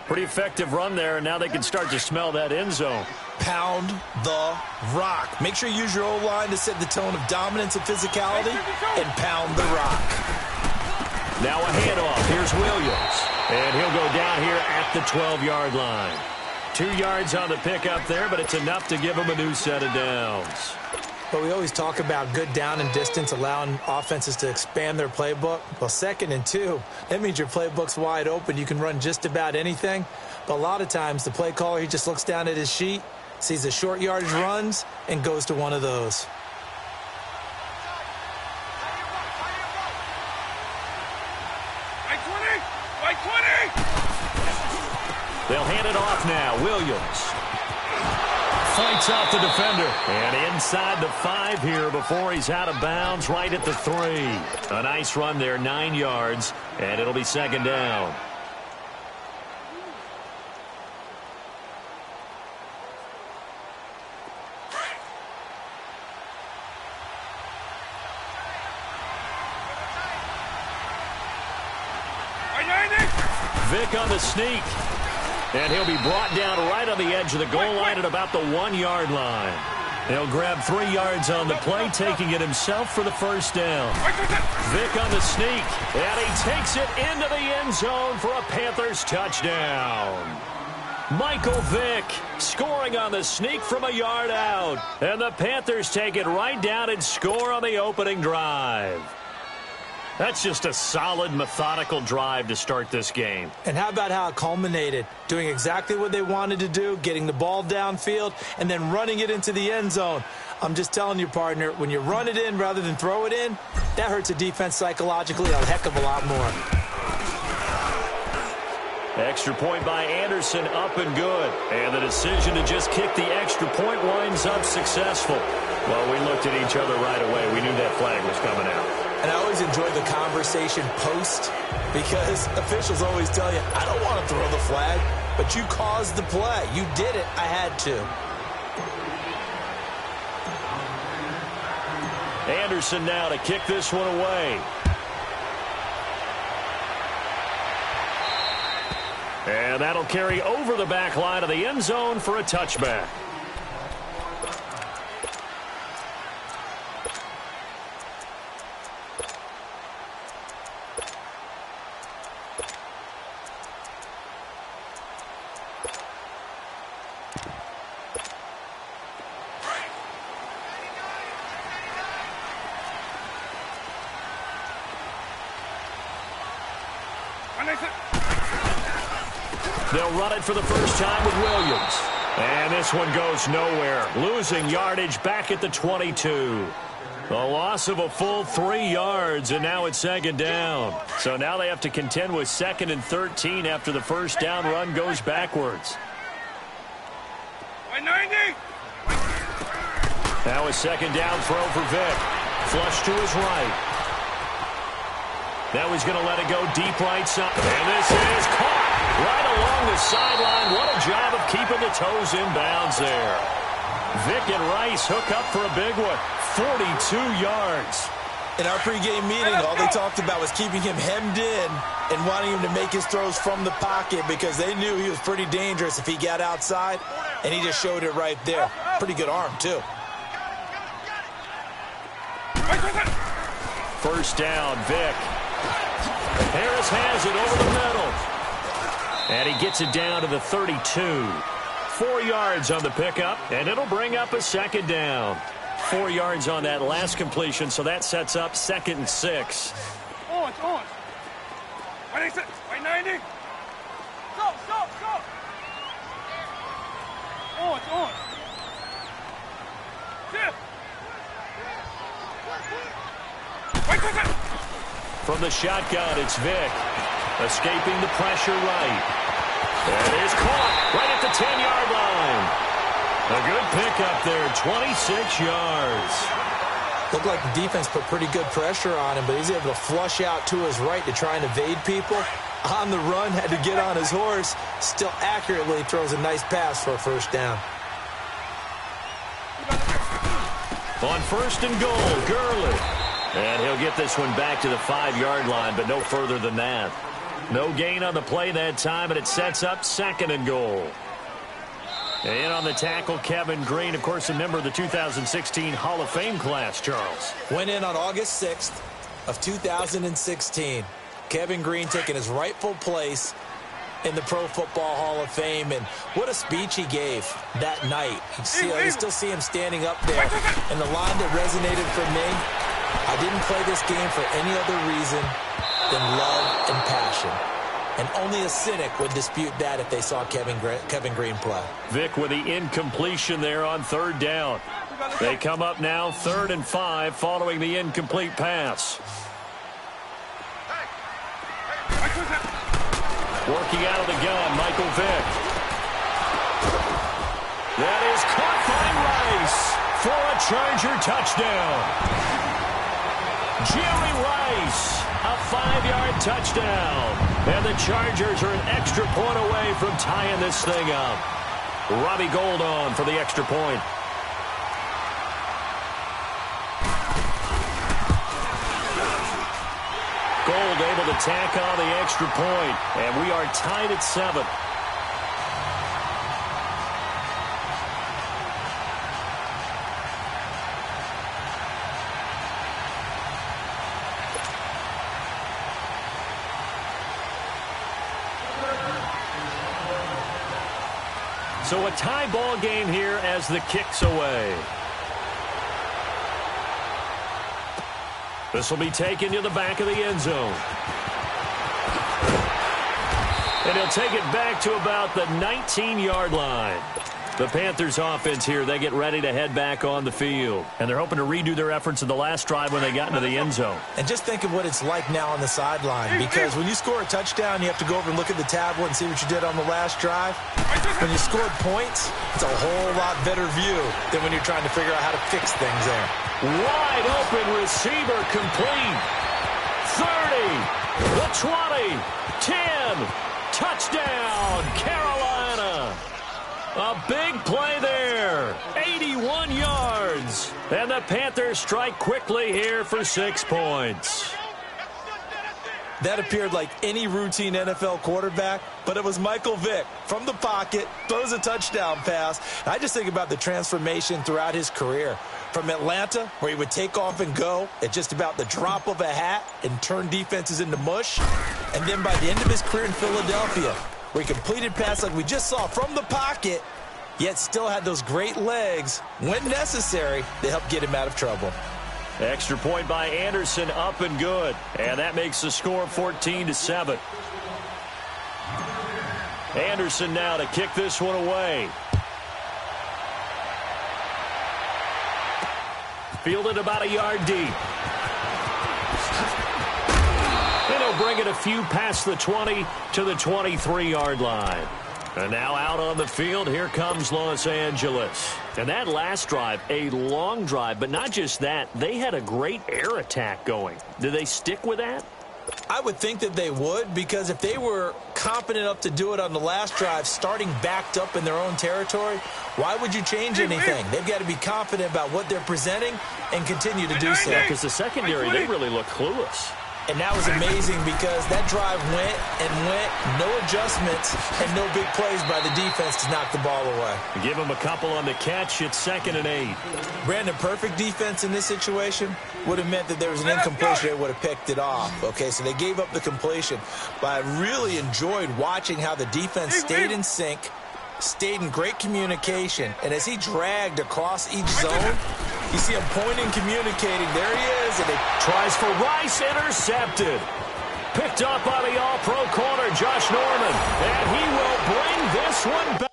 A: Pretty effective run there, and now they can start to smell that end zone.
C: Pound the rock. Make sure you use your O-line to set the tone of dominance and physicality, and pound the rock.
A: Now a handoff. Here's Williams. And he'll go down here at the 12-yard line. 2 yards on the pickup there, but it's enough to give him a new set of downs.
C: But we always talk about good down and distance, allowing offenses to expand their playbook. Well, 2nd and 2, that means your playbook's wide open. You can run just about anything. But a lot of times, the play caller, he just looks down at his sheet, sees the short yardage runs, and goes to one of those.
B: Right 20!
A: They'll hand it off now. Williams fights off the defender. And inside the 5 here before he's out of bounds, right at the 3. A nice run there, 9 yards, and it'll be 2nd down. Vic on the sneak. And he'll be brought down right on the edge of the goal line at about the 1-yard line. He'll grab 3 yards on the play, taking it himself for the 1st down. Vic on the sneak, and he takes it into the end zone for a Panthers touchdown. Michael Vick scoring on the sneak from a yard out. And the Panthers take it right down and score on the opening drive. That's just a solid, methodical drive to start this game.
C: And how about how it culminated? Doing exactly what they wanted to do, getting the ball downfield, and then running it into the end zone. I'm just telling you, partner, when you run it in rather than throw it in, that hurts a defense psychologically a heck of a lot more.
A: Extra point by Anderson, up and good. And the decision to just kick the extra point winds up successful. Well, we looked at each other right away. We knew that flag was coming out.
C: And I always enjoy the conversation post, because officials always tell you, I don't want to throw the flag, but you caused the play. You did it. I had to.
A: Anderson now to kick this one away. And that'll carry over the back line of the end zone for a touchback. They'll run it for the first time with Williams. And this one goes nowhere. Losing yardage back at the 22. A loss of a full 3 yards, and now it's 2nd down. So now they have to contend with 2nd and 13 after the first down run goes backwards.
B: 90.
A: Now a 2nd down throw for Vic. Flush to his right. Now he's going to let it go deep right side. And this is caught right along the sideline. What a job of keeping the toes in bounds there. Vic and Rice hook up for a big one. 42 yards.
C: In our pregame meeting, all they talked about was keeping him hemmed in and wanting him to make his throws from the pocket, because they knew he was pretty dangerous if he got outside, and he just showed it right there. Pretty good arm, too.
A: First down, Vic. Harris has it over the middle. And he gets it down to the 32. 4 yards on the pickup, and it'll bring up a 2nd down. 4 yards on that last completion, so that sets up 2nd and 6.
B: On. 90. Stop. On. Yeah.
A: From the shotgun, it's Vic. Escaping the pressure right. And it is caught right at the 10-yard line. A good pickup there, 26 yards.
C: Looked like the defense put pretty good pressure on him, but he's able to flush out to his right to try and evade people. On the run, had to get on his horse. Still accurately throws a nice pass for a first down.
A: On first and goal, Gurley. And he'll get this one back to the 5-yard line, but no further than that. No gain on the play that time, and it sets up second and goal. And on the tackle, Kevin Green, of course, a member of the 2016 Hall of Fame class, Charles.
C: Went in on August 6th of 2016. Kevin Green taking his rightful place in the Pro Football Hall of Fame. And what a speech he gave that night. You still see him standing up there. And the line that resonated for me, I didn't play this game for any other reason than love and passion. And only a cynic would dispute that if they saw Kevin Green play.
A: Vic with the incompletion there on third down. They come up now 3rd and 5 following the incomplete pass. Working out of the gun, Michael Vick. That is caught by Rice for a Charger touchdown. Jerry Rice, a 5-yard touchdown. And the Chargers are an extra point away from tying this thing up. Robbie Gould on for the extra point. Gould able to tack on the extra point, and we are tied at 7. So a tie ball game here as the kick's away. This will be taken to the back of the end zone. And he'll take it back to about the 19-yard line. The Panthers offense here, they get ready to head back on the field. And they're hoping to redo their efforts in the last drive when they got into the end zone.
C: And just think of what it's like now on the sideline. Because when you score a touchdown, you have to go over and look at the tablet and see what you did on the last drive. When you scored points, it's a whole lot better view than when you're trying to figure out how to fix things there.
A: Wide open receiver complete. 30, the 20, 10, touchdown, Carolina. A big play there, 81 yards. And the Panthers strike quickly here for 6 points.
C: That appeared like any routine NFL quarterback, but it was Michael Vick from the pocket, throws a touchdown pass. I just think about the transformation throughout his career. From Atlanta, where he would take off and go at just about the drop of a hat and turn defenses into mush. And then by the end of his career in Philadelphia, where he completed pass like we just saw from the pocket, yet still had those great legs, when necessary, to help get him out of trouble.
A: Extra point by Anderson, up and good. And that makes the score 14-7. Anderson now to kick this one away. Fielded about a yard deep. And he'll bring it a few past the 20 to the 23-yard line. And now out on the field, here comes Los Angeles. And that last drive, a long drive, but not just that. They had a great air attack going. Do they stick with that?
C: I would think that they would, because if they were confident enough to do it on the last drive, starting backed up in their own territory, why would you change anything? They've got to be confident about what they're presenting and continue to do so.
A: Yeah, because the secondary, they really look clueless.
C: And that was amazing because that drive went and went, no adjustments, and no big plays by the defense to knock the ball away.
A: Give him a couple on the catch. It's 2nd and 8.
C: Brandon, perfect defense in this situation would have meant that there was an incompletion. They would have picked it off. Okay, so they gave up the completion. But I really enjoyed watching how the defense stayed in sync, stayed in great communication, and as he dragged across each zone, you see him pointing, communicating. There he is, and it
A: tries for Rice, intercepted. Picked up by the all-pro corner, Josh Norman, and he will bring this one back.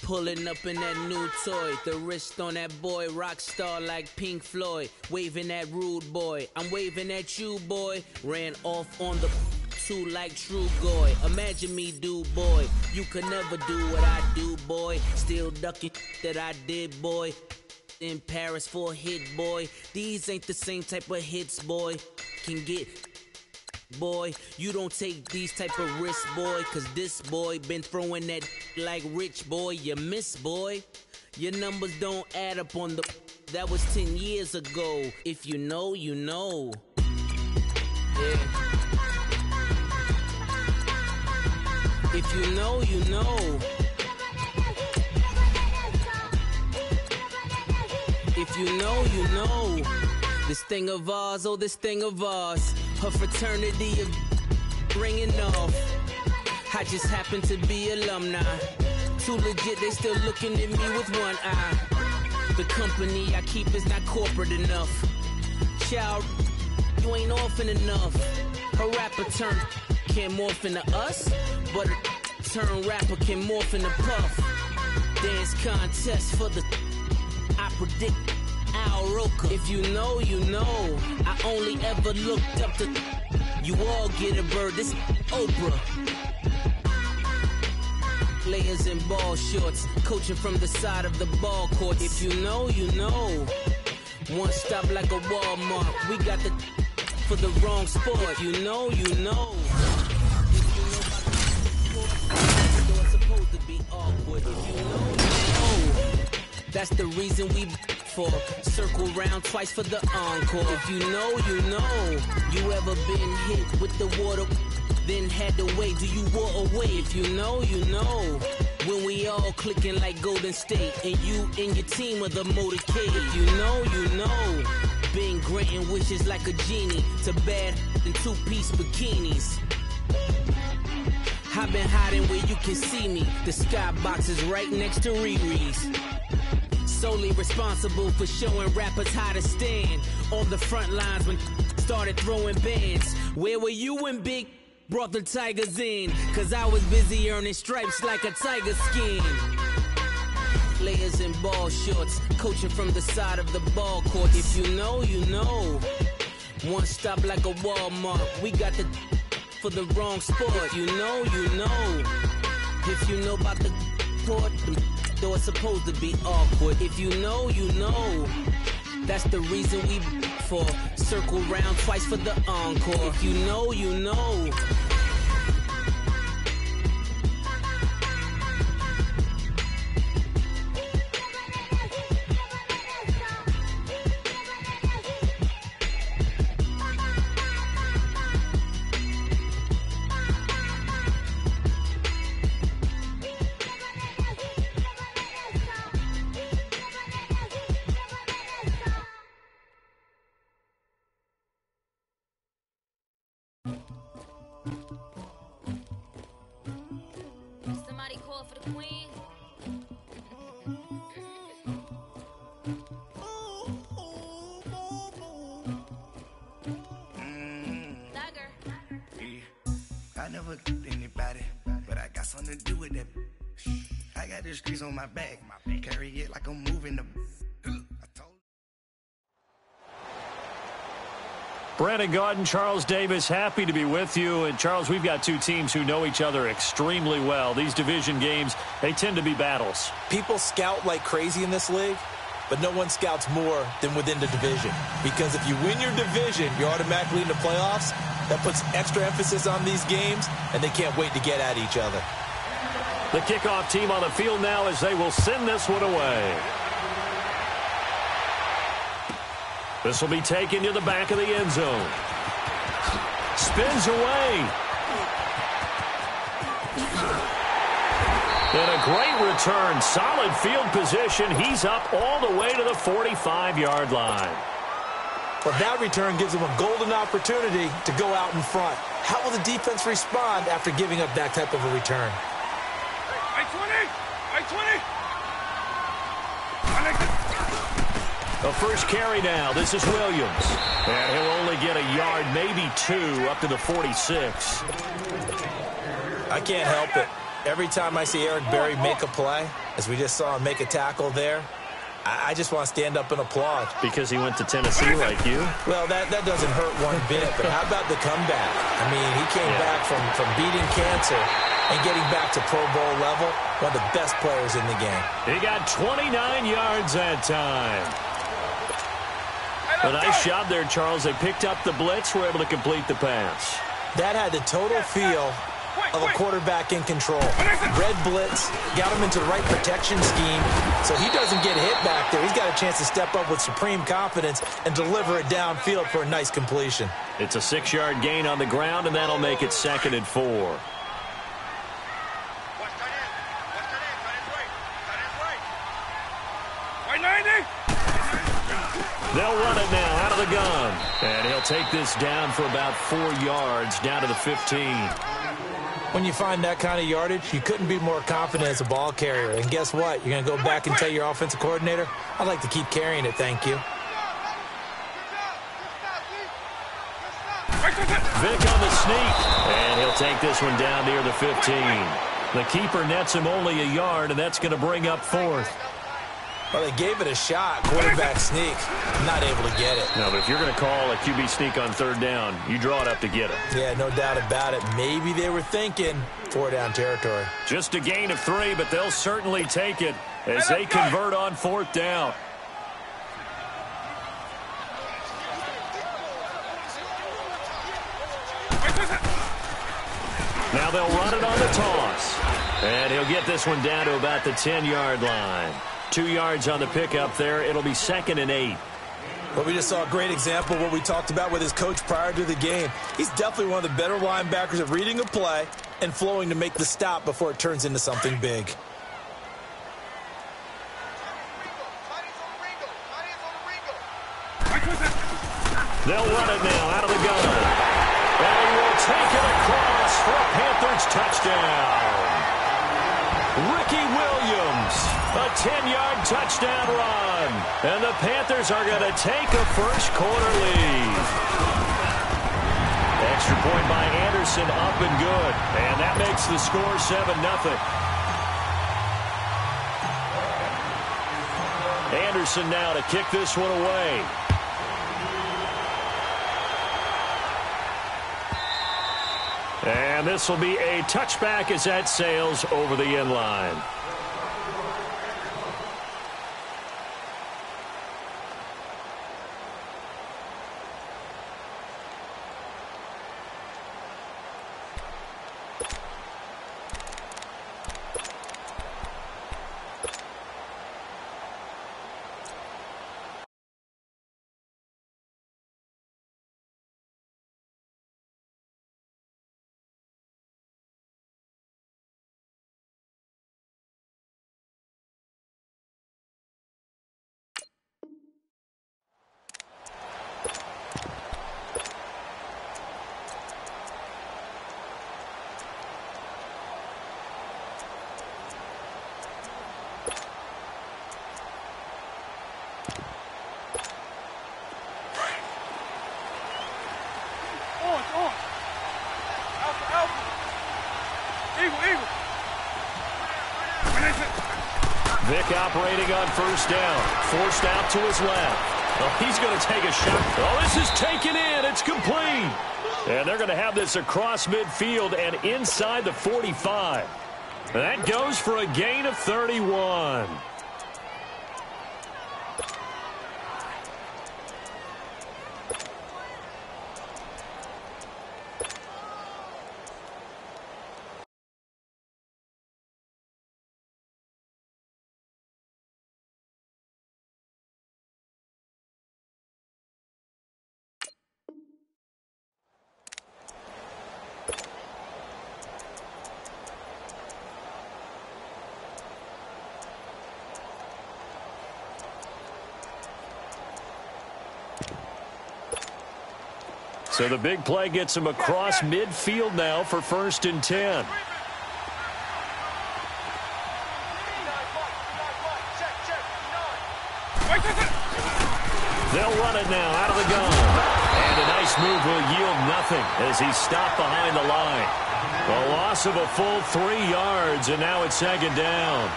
F: Pulling up in that new toy, the wrist on that boy, rock star like Pink Floyd, waving at rude boy, I'm waving at you boy, ran off on the two like True Goy, imagine me do boy, you could never do what I do boy, still ducking that I did boy, in Paris for a hit boy, these ain't the same type of hits boy, can get boy, you don't take these type of risks, boy, cause this boy been throwing that like rich boy, you miss, boy. Your numbers don't add up on the, that was 10 years ago. If you know, you know. Yeah. If you know, you know. If you know, you know. This thing of ours, oh, this thing of ours. Her fraternity of ringing off. I just happen to be alumni. Too legit, they still looking at me with one eye. The company I keep is not corporate enough. Child, you ain't orphan enough. A rapper turn can't morph into us, but a turn rapper can morph into Puff. Dance contest for the, I predict Al Roker. If you know, you know. I only ever looked up to, you all get a bird, this Oprah. Players in ball shorts, coaching from the side of the ball court. If you know, you know. One stop like a Walmart. We got the for the wrong sport. You know, you know. If you know about the sport, though it's supposed to be awkward. If you know, you know. That's the reason we for circle round twice for the encore. If you know, you know. You ever been hit with the water? Then had to wait, do you walk away? If you know, you know. When we all clicking like Golden State, and you and your team are the motorcade. If you know, you know. Been granting wishes like a genie to bad in two-piece bikinis. I've been hiding where you can see me. The skybox is right next to Riri's. Solely responsible for showing rappers how to stand on the front lines when started throwing bands. Where were you when Big brought the Tigers in? Cause I was busy earning stripes like a tiger skin. Players in ball shorts, coaching from the side of the ball court. If you know, you know. One stop like a Walmart. We got the for the wrong sport. If you know, you know. If you know about the court, though it's supposed to be awkward. If you know, you know. That's the reason we for circle round twice for the encore. If you know, you know.
D: Somebody call for the queen.
E: I never anybody, but I got something to do with that. I got the streets on my back, carry it like I'm moving the.
A: Brandon Gaudin, Charles Davis, happy to be with you. And, Charles, we've got two teams who know each other extremely well. These division games, they tend to be battles.
C: People scout like crazy in this league, but no one scouts more than within the division. Because if you win your division, you're automatically in the playoffs. That puts extra emphasis on these games, and they can't wait to get at each other.
A: The kickoff team on the field now as they will send this one away. This will be taken to the back of the end zone. Spins away. And a great return. Solid field position. He's up all the way to the 45-yard line.
C: Well, that return gives them a golden opportunity to go out in front. How will the defense respond after giving up that type of a return?
A: The first carry now. This is Williams. And he'll only get a yard, maybe two, up to the 46.
C: I can't help it. Every time I see Eric Berry make a play, as we just saw him make a tackle there. I just want to stand up and applaud.
A: Because he went to Tennessee like you?
C: Well, that doesn't hurt one bit, but how about the comeback? I mean, he came back from beating cancer and getting back to Pro Bowl level, one of the best players in the game.
A: He got 29 yards that time. A nice job there, Charles. They picked up the blitz, were able to complete the pass.
C: That had the total feel of a quarterback in control. Red blitz, got him into the right protection scheme, so he doesn't get hit back there. He's got a chance to step up with supreme confidence and deliver it downfield for a nice completion.
A: It's a 6-yard gain on the ground, and that'll make it 2nd and 4. They'll run it now out of the gun. And he'll take this down for about 4 yards, down to the 15.
C: When you find that kind of yardage, you couldn't be more confident as a ball carrier. And guess what? You're going to go back and tell your offensive coordinator, I'd like to keep carrying it, thank you.
A: Vick on the sneak. And he'll take this one down near the 15. The keeper nets him only a yard, and that's going to bring up 4th.
C: Well, they gave it a shot. Quarterback sneak. Not able to get it.
A: No, but if you're going to call a QB sneak on 3rd down, you draw it up to get it.
C: Yeah, no doubt about it. Maybe they were thinking 4-down territory.
A: Just a gain of 3, but they'll certainly take it as they convert on 4th down. Now they'll run it on the toss. And he'll get this one down to about the 10-yard line. 2 yards on the pickup there. It'll be 2nd and 8.
C: Well, we just saw a great example of what we talked about with his coach prior to the game. He's definitely one of the better linebackers at reading a play and flowing to make the stop before it turns into something big.
A: They'll run it now out of the gun. And he will take it across for a Panthers touchdown. Ricky Williams, a 10-yard touchdown run. And the Panthers are going to take a first-quarter lead. Extra point by Anderson, up and good. And that makes the score 7-0. Anderson now to kick this one away. And this will be a touchback as that sails over the end line. Vick operating on 1st down. Forced out to his left. Oh, he's going to take a shot. Oh, this is taken in. It's complete. And they're going to have this across midfield and inside the 45. That goes for a gain of 31. So the big play gets him across midfield now for 1st and 10. They'll run it now out of the gun. And a nice move will yield nothing as he's stopped behind the line. A loss of a full 3 yards, and now it's 2nd down.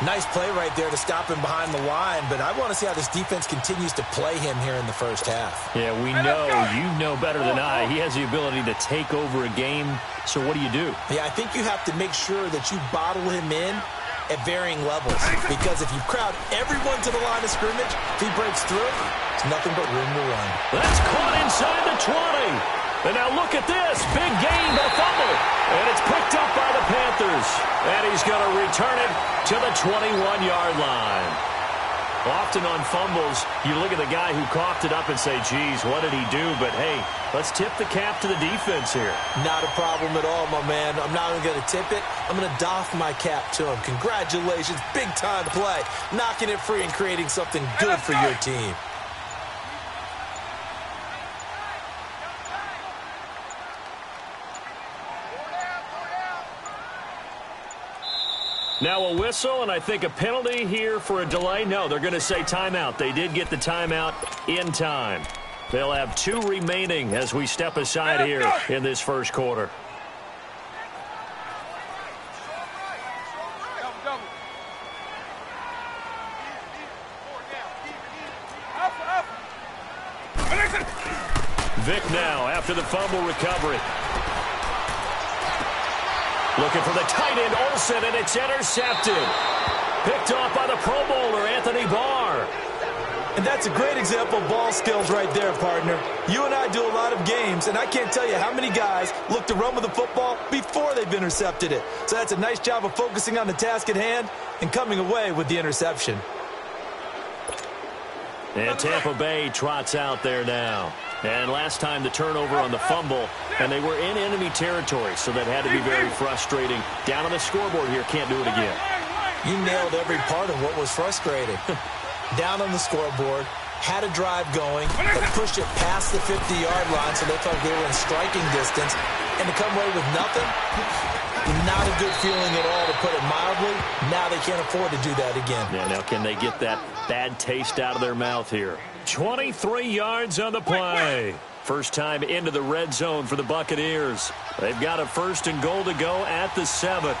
C: Nice play right there to stop him behind the line, but I want to see how this defense continues to play him here in the first half.
A: Yeah, we know, you know better than I, he has the ability to take over a game, so what do?
C: Yeah, I think you have to make sure that you bottle him in at varying levels, because if you crowd everyone to the line of scrimmage, if he breaks through, it's nothing but room to run.
A: That's caught inside the 20. And now look at this. Big gain, but a fumble. And it's picked up by the Panthers. And he's going to return it to the 21-yard line. Often on fumbles, you look at the guy who coughed it up and say, geez, what did he do? But, hey, let's tip the cap to the defense here.
C: Not a problem at all, my man. I'm not even going to tip it. I'm going to doff my cap to him. Congratulations. Big-time play. Knocking it free and creating something good for your team.
A: Now a whistle, and I think a penalty here for a delay. No, they're going to say timeout. They did get the timeout in time. They'll have 2 remaining as we step aside here in this first quarter. Vic now after the fumble recovery. Looking for the tight end, Olsen, and it's intercepted. Picked off by the Pro Bowler, Anthony Barr.
C: And that's a great example of ball skills right there, partner. You and I do a lot of games, and I can't tell you how many guys look to run with the football before they've intercepted it. So that's a nice job of focusing on the task at hand and coming away with the interception.
A: And Tampa Bay trots out there now. And last time the turnover on the fumble, and they were in enemy territory, so that had to be very frustrating. Down on the scoreboard here, can't do it again.
C: You nailed every part of what was frustrating. Down on the scoreboard, had a drive going, but pushed it past the 50-yard line, so they felt they were in striking distance, and to come away with nothing, not a good feeling at all, to put it mildly. Now they can't afford to do that again.
A: Yeah, now can they get that bad taste out of their mouth here? 23 yards on the play. First time into the red zone for the Buccaneers. They've got a 1st and goal to go at the 7.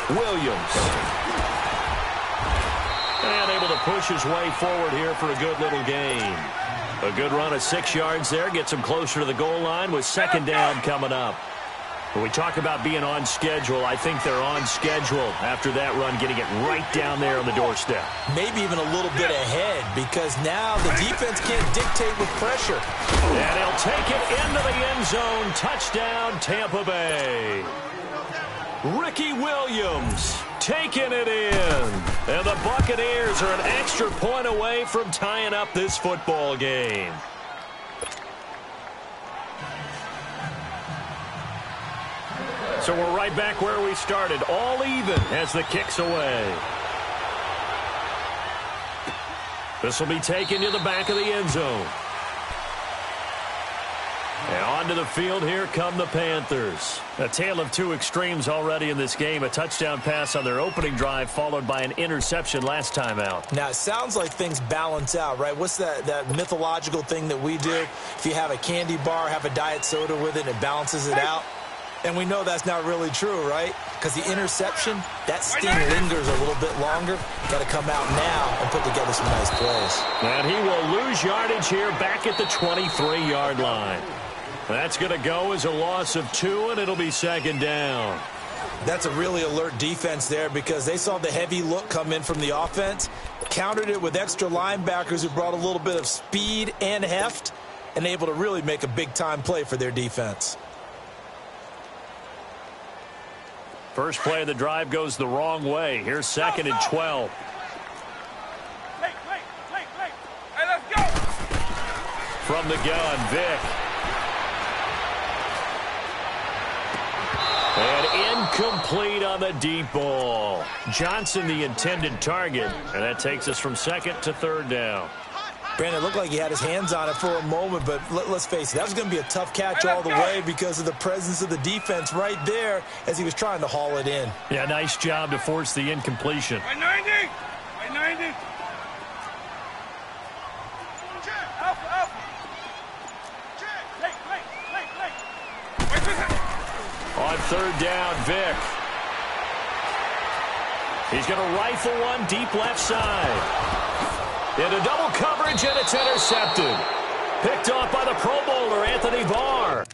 A: Williams. And able to push his way forward here for a good little gain. A good run of 6 yards there. Gets him closer to the goal line with 2nd down coming up. When we talk about being on schedule, I think they're on schedule after that run, getting it right down there on the doorstep.
C: Maybe even a little bit ahead, because now the defense can't dictate with pressure.
A: And he'll take it into the end zone. Touchdown, Tampa Bay. Ricky Williams taking it in. And the Buccaneers are an extra point away from tying up this football game. So we're right back where we started, all even as the kick's away. This will be taken to the back of the end zone. And onto the field, here come the Panthers. A tale of 2 extremes already in this game. A touchdown pass on their opening drive, followed by an interception last time out.
C: Now, it sounds like things balance out, right? What's that mythological thing that we do? If you have a candy bar, have a diet soda with it, it balances it out. And we know that's not really true, right? Because the interception, that sting lingers a little bit longer. Got to come out now and put together some nice plays.
A: And he will lose yardage here back at the 23-yard line. That's going to go as a loss of 2, and it'll be 2nd down.
C: That's a really alert defense there, because they saw the heavy look come in from the offense, countered it with extra linebackers who brought a little bit of speed and heft, and able to really make a big-time play for their defense.
A: First play of the drive goes the wrong way. Here's 2nd and 12.
B: Hey, let's go.
A: From the gun, Vic. And incomplete on the deep ball. Johnson, the intended target. And that takes us from 2nd to 3rd down.
C: Brandon, it looked like he had his hands on it for a moment, but let's face it, that was going to be a tough catch all the way because of the presence of the defense right there as he was trying to haul it in.
A: Yeah, nice job to force the incompletion.
B: By 90. By 90. Alpha.
A: On third down, Vic. He's going to rifle one deep left side. Into double coverage, and it's intercepted. Picked off by the Pro Bowler, Anthony Barr.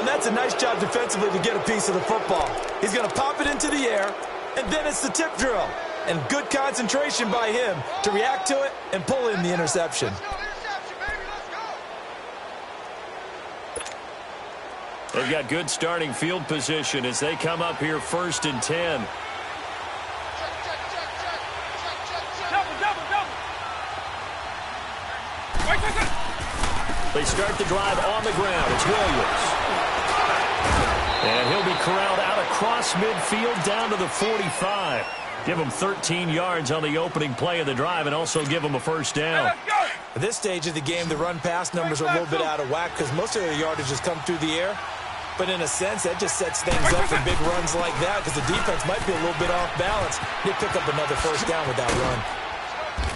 C: That's a nice job defensively to get a piece of the football. He's going to pop it into the air, and then it's the tip drill. And good concentration by him to react to it and pull in the interception.
A: They've got good starting field position as they come up here 1st and 10. They start the drive on the ground. It's Williams. And he'll be corralled out across midfield down to the 45. Give him 13 yards on the opening play of the drive and also give him a first down.
C: At this stage of the game, the run-pass numbers are a little bit out of whack because most of their yardage has come through the air. But in a sense, that just sets things up for big runs like that because the defense might be a little bit off balance. They pick up another first down with that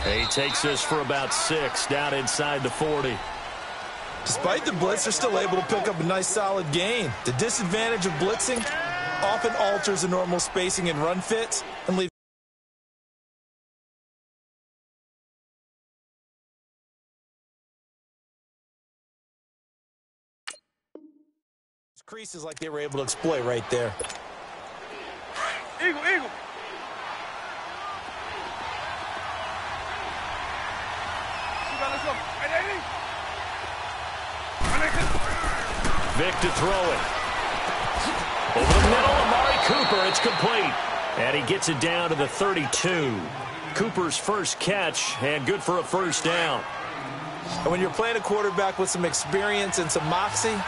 C: run.
A: He takes this for about 6 down inside the 40.
C: Despite the blitz, they're still able to pick up a nice solid gain. The disadvantage of blitzing often alters the normal spacing and run fits and leaves creases like they were able to exploit right there.
B: Eagle, eagle. Let's go.
A: Vic to throw it. Over the middle, Amari Cooper. It's complete. And he gets it down to the 32. Cooper's first catch, and good for a first down.
C: And when you're playing a quarterback with some experience and some moxie,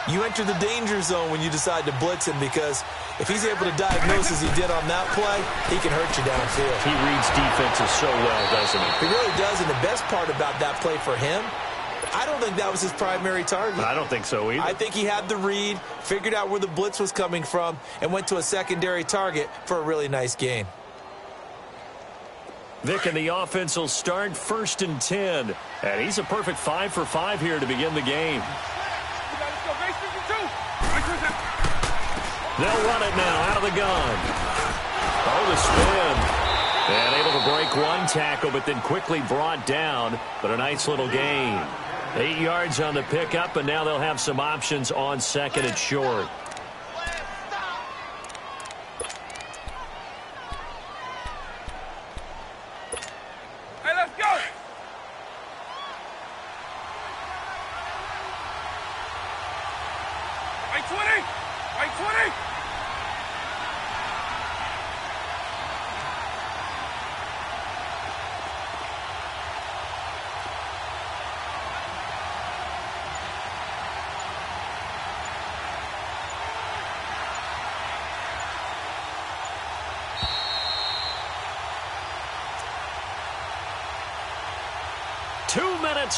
C: you enter the danger zone when you decide to blitz him because if he's able to diagnose as he did on that play, he can hurt you downfield.
A: He reads defenses so well, doesn't he?
C: He really does, and the best part about that play for him, I don't think that was his primary target.
A: I don't think so either.
C: I think he had the read, figured out where the blitz was coming from, and went to a secondary target for a really nice gain.
A: Vic and the offense will start 1st and 10. And he's a perfect 5 for 5 here to begin the game. They'll run it now out of the gun. Oh, the spin. And able to break one tackle, but then quickly brought down. But a nice little gain. 8 yards on the pickup, and now they'll have some options on 2nd and short.
B: Hey, let's go. Right 20. Right 20.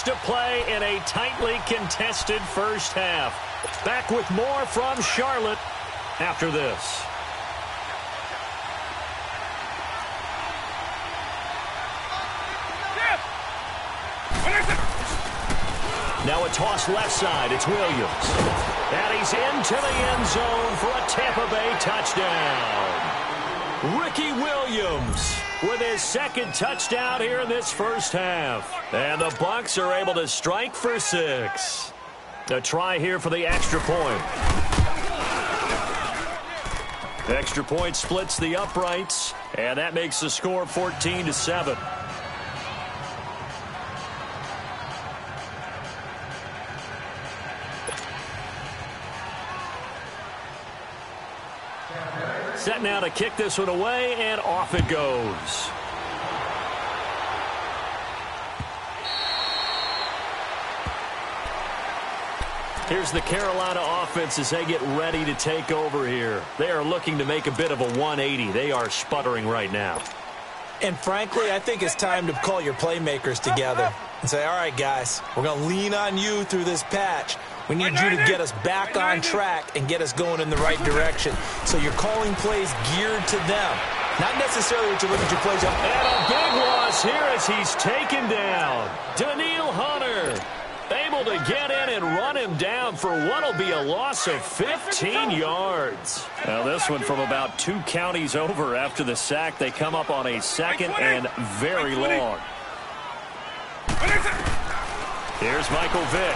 A: To play in a tightly contested first half. Back with more from Charlotte after this. Now a toss left side. It's Williams. And he's into the end zone for a Tampa Bay touchdown. Ricky Williams with his 2nd touchdown here in this first half. And the Bucs are able to strike for 6. A try here for the extra point. The extra point splits the uprights, and that makes the score 14-7. Set now to kick this one away, and off it goes. Here's the Carolina offense as they get ready to take over here. They are looking to make a bit of a 180. They are sputtering right now.
C: And frankly, I think it's time to call your playmakers together and say, all right, guys, we're going to lean on you through this patch. We need you to get us back on track and get us going in the right direction. So you're calling plays geared to them, not necessarily to look at your plays.
A: And a big loss here as he's taken down. Daniil Hunter able to get in and run him down for what will be a loss of 15 yards. Now this one from about 2 counties over after the sack. They come up on a second and very long. Here's Michael Vick.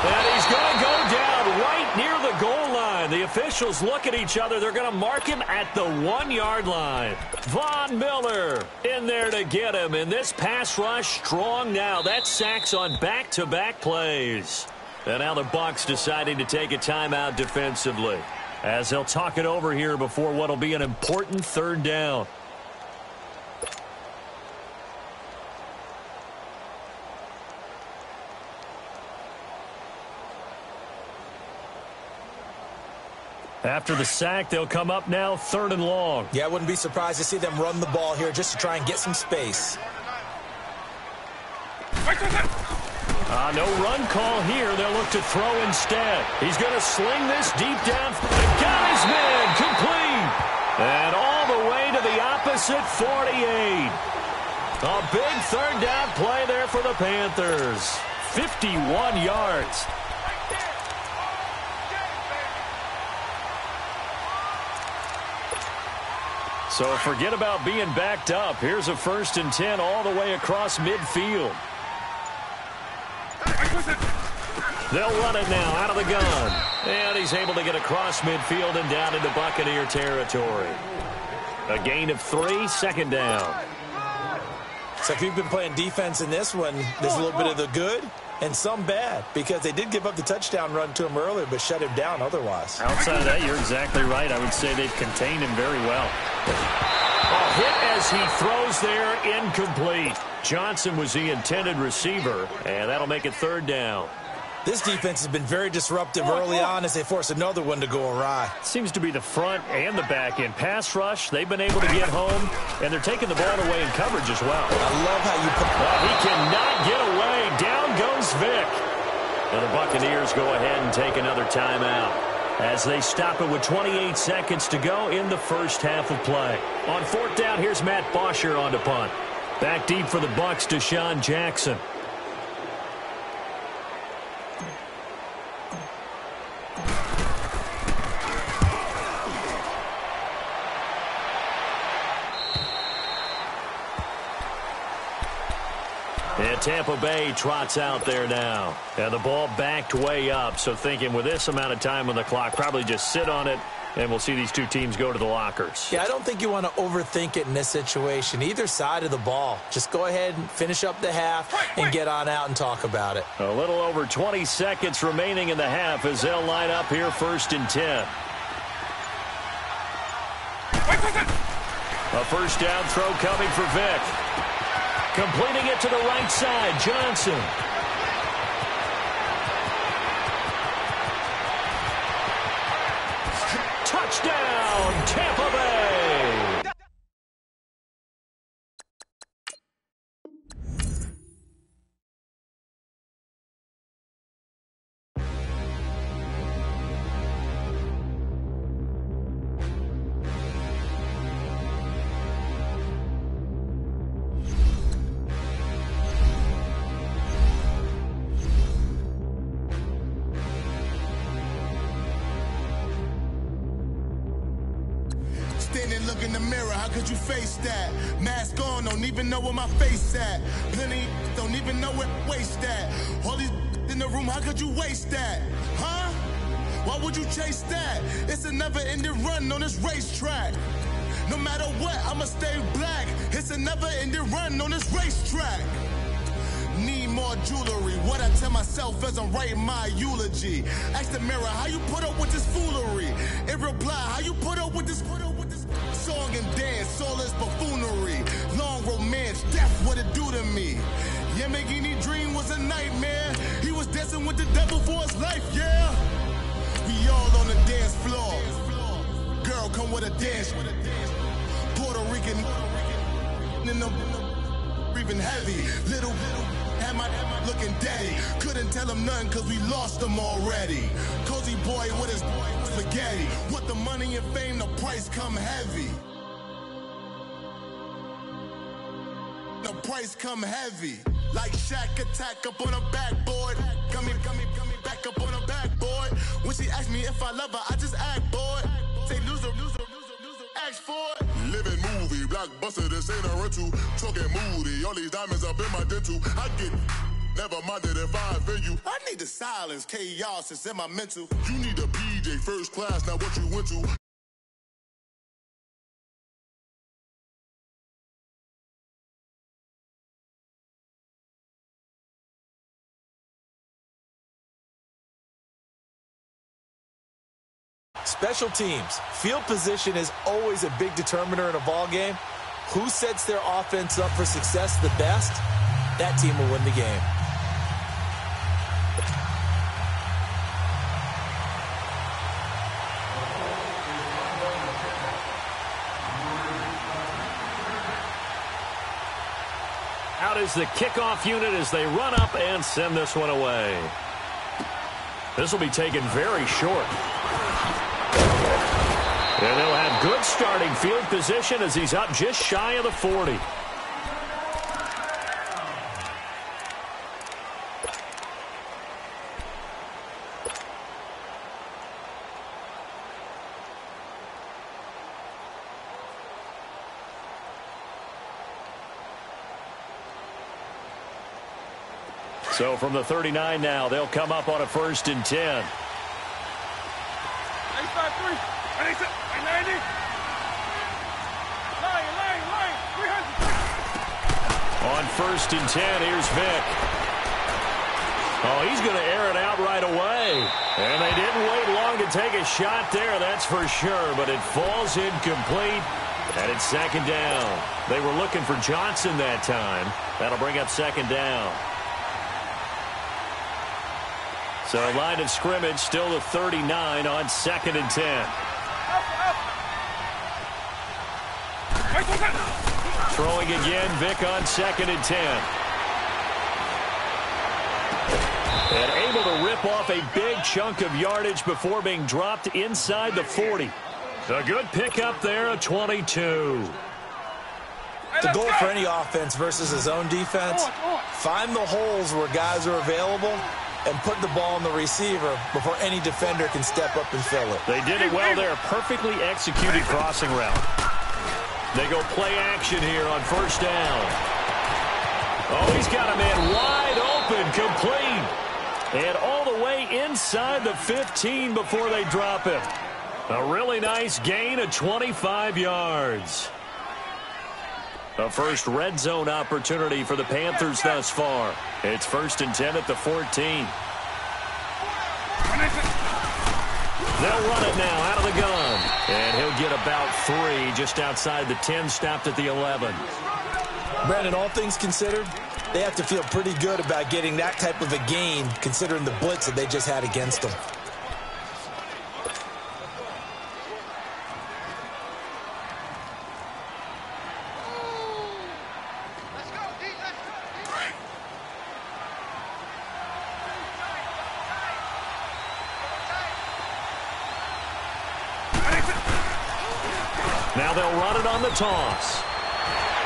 A: And he's going to go down right near the goal line. The officials look at each other. They're going to mark him at the 1-yard line. Von Miller in there to get him. And this pass rush strong now. That's sacks on back-to-back plays. And now the Bucs deciding to take a timeout defensively as they'll talk it over here before what will be an important 3rd down. After the sack, they'll come up now 3rd and long.
C: Yeah, I wouldn't be surprised to see them run the ball here just to try and get some space.
A: No run call here. They'll look to throw instead. He's going to sling this deep down. Got his man complete. And all the way to the opposite 48. A big 3rd down play there for the Panthers. 51 yards. So forget about being backed up. Here's a 1st and 10 all the way across midfield. They'll run it now out of the gun. And he's able to get across midfield and down into Buccaneer territory. A gain of 3, 2nd down.
C: So if you've been playing defense in this one, there's a little bit of the good and some bad, because they did give up the touchdown run to him earlier but shut him down otherwise.
A: Outside of that, you're exactly right. I would say they've contained him very well. A hit as he throws there, incomplete. Johnson was the intended receiver, and that'll make it 3rd down.
C: This defense has been very disruptive early on as they force another one to go awry.
A: Seems to be the front and the back end. Pass rush, they've been able to get home, and they're taking the ball away in coverage as well.
C: I love how you put...
A: He cannot get away. Down goes Vick. And the Buccaneers go ahead and take another timeout as they stop it with 28 seconds to go in the 1st half of play. On 4th down, here's Matt Bosher on to punt. Back deep for the Bucs, Deshaun Jackson. And Tampa Bay trots out there now. And the ball backed way up. So thinking with this amount of time on the clock, probably just sit on it, and we'll see these 2 teams go to the lockers.
C: Yeah, I don't think you want to overthink it in this situation. Either side of the ball. Just go ahead and finish up the half and get on out and talk about it.
A: A little over 20 seconds remaining in the half as they'll line up here 1st and 10. A 1st down throw coming for Vick. Completing it to the right side, Johnson. Touchdown, Tampa Bay.
H: Look in the mirror, how could you face that? Mask on, don't even know where my face at. Plenty don't even know where waste at. All these in the room, how could you waste that? Huh? Why would you chase that? It's a never-ending run on this racetrack. No matter what, I'ma stay black. It's a never-ending run on this racetrack. Need more jewelry. What I tell myself as I'm writing my eulogy. Ask the mirror, how you put up with this foolery? It reply, how you put up with this song and dance, soulless buffoonery. Long romance, death, what it do to me? Yeah, making any dream was a nightmare. He was dancing with the devil for his life, yeah. We all on the dance floor. Girl, come with a dance. Puerto Rican in the breathing heavy. Little had my looking daddy. Couldn't tell him nothing cause we lost him already. Cozy boy with his spaghetti. With the money and fame, the price come heavy. The price come heavy. Like Shaq attack up on a backboard. Gummy, back up on a backboard. When she asked me if I love her, I just act bored. Say loser, ask for it. Living movie, blockbuster, this ain't a rental. Talking moody, all these diamonds up in my dental. I get never minded if I offend you. I need the silence, chaos is in my mental. You need a PJ first class, not what you went to.
C: Special teams. Field position is always a big determiner in a ball game. Who sets their offense up for success the best? That team will win the game.
A: Out is the kickoff unit as they run up and send this one away. This will be taken very short. And they'll have good starting field position as he's up just shy of the 40. So from the 39 now, they'll come up on a 1st and 10.
B: 853, 90. Line, 300.
A: On 1st and 10, here's Vick. Oh, he's going to air it out right away. And they didn't wait long to take a shot there, that's for sure. But it falls incomplete, and it's 2nd down. They were looking for Johnson that time. That'll bring up 2nd down. So line of scrimmage still the 39 on 2nd and 10. Throwing again, Vick on 2nd and 10. And able to rip off a big chunk of yardage before being dropped inside the 40. A good pickup there, a 22.
C: The goal for any offense versus his own defense, find the holes where guys are available and put the ball in the receiver before any defender can step up and fill it.
A: They did it well there. Perfectly executed crossing route. They go play action here on 1st down. Oh, he's got a man wide open, complete. And all the way inside the 15 before they drop him. A really nice gain of 25 yards. A first red zone opportunity for the Panthers thus far. It's 1st and 10 at the 14. They'll run it now out of the gun. And he'll get about 3 just outside the 10, stopped at the 11.
C: Brandon, all things considered, they have to feel pretty good about getting that type of a gain considering the blitz that they just had against them.
A: Now they'll run it on the toss.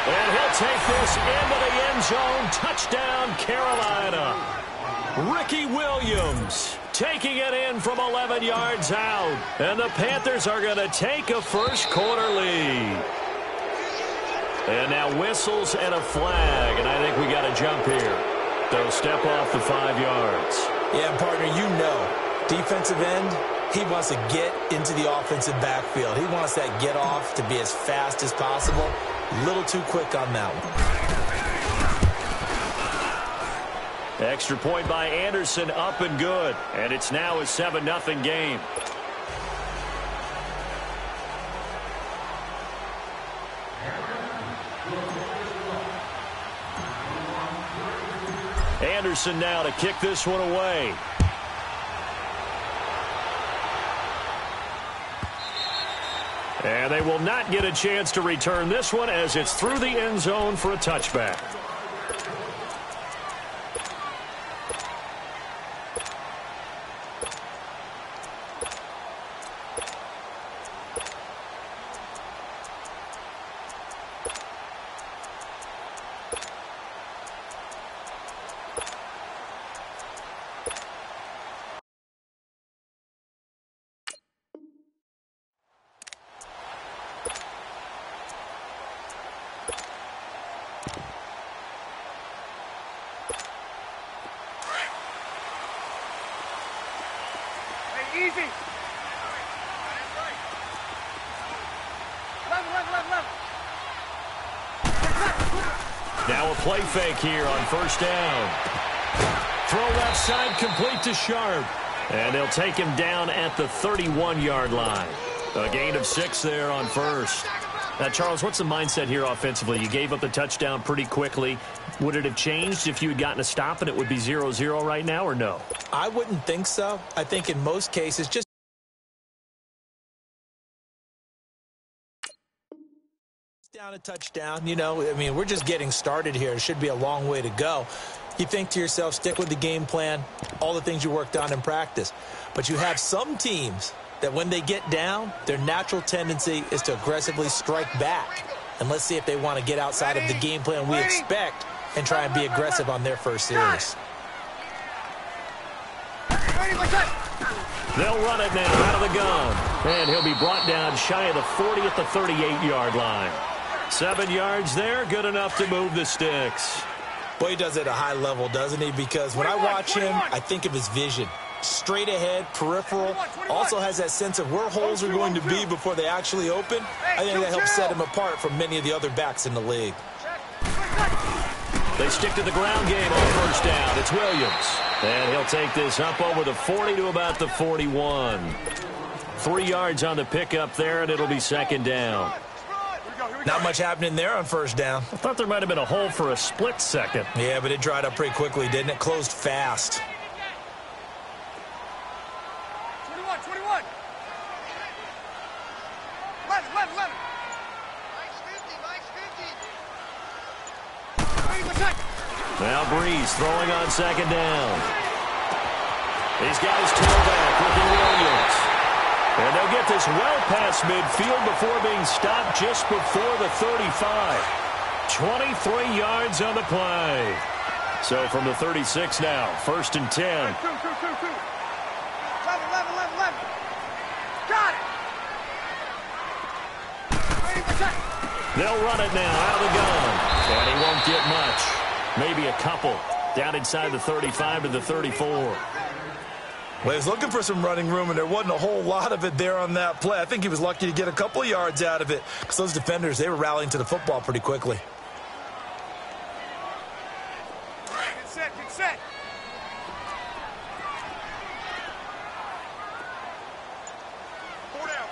A: And he'll take this into the end zone. Touchdown, Carolina. Ricky Williams taking it in from 11 yards out. And the Panthers are going to take a first-quarter lead. And now whistles and a flag. And I think we got a jump here. They'll step off the 5 yards.
C: Yeah, partner, you know, defensive end, he wants to get into the offensive backfield. He wants that get off to be as fast as possible. A little too quick on that one.
A: Extra point by Anderson, up and good. And it's now a 7-0 game. Anderson now to kick this one away. And they will not get a chance to return this one as it's through the end zone for a touchback.
B: Easy. Left.
A: Now a play fake here on first down. Throw left side complete to Sharp. And they'll take him down at the 31-yard line. A gain of 6 there on first. Now, Charles, what's the mindset here offensively? You gave up the touchdown pretty quickly. Would it have changed if you had gotten a stop and it would be 0-0 right now, or no?
C: I wouldn't think so. I think in most cases, just down a touchdown. You know, I mean, we're just getting started here. It should be a long way to go. You think to yourself, stick with the game plan, all the things you worked on in practice. But you have some teams that when they get down, their natural tendency is to aggressively strike back. And let's see if they want to get outside of the game plan we expect and try and be aggressive on their first series.
A: They'll run it now out of the gun. And he'll be brought down shy of the 40 at the 38-yard line. 7 yards there, good enough to move the sticks.
C: Boy, he does it at a high level, doesn't he? Because when I watch him, I think of his vision. Straight ahead, peripheral, also has that sense of where holes are going to be before they actually open. I think that helps set him apart from many of the other backs in the league.
A: They stick to the ground game on first down. It's Williams. And he'll take this up over the 40 to about the 41. 3 yards on the pickup there, and it'll be second down.
C: Not much happening there on first down.
A: I thought there might have been a hole for a split second.
C: Yeah, but it dried up pretty quickly, didn't it? Closed fast.
B: 21. Left.
A: Now Breeze throwing on second down. He's got his tailback looking Williams. And they'll get this well past midfield before being stopped just before the 35. 23 yards on the play. So from the 36 now, first and 10.
B: 11. Got it.
A: They'll run it now out of the gun. And he won't get much. Maybe a couple. Down inside the 35 to the 34.
C: Well, he was looking for some running room, and there wasn't a whole lot of it there on that play. I think he was lucky to get a couple of yards out of it because those defenders, they were rallying to the football pretty quickly.
B: Get set. Four down.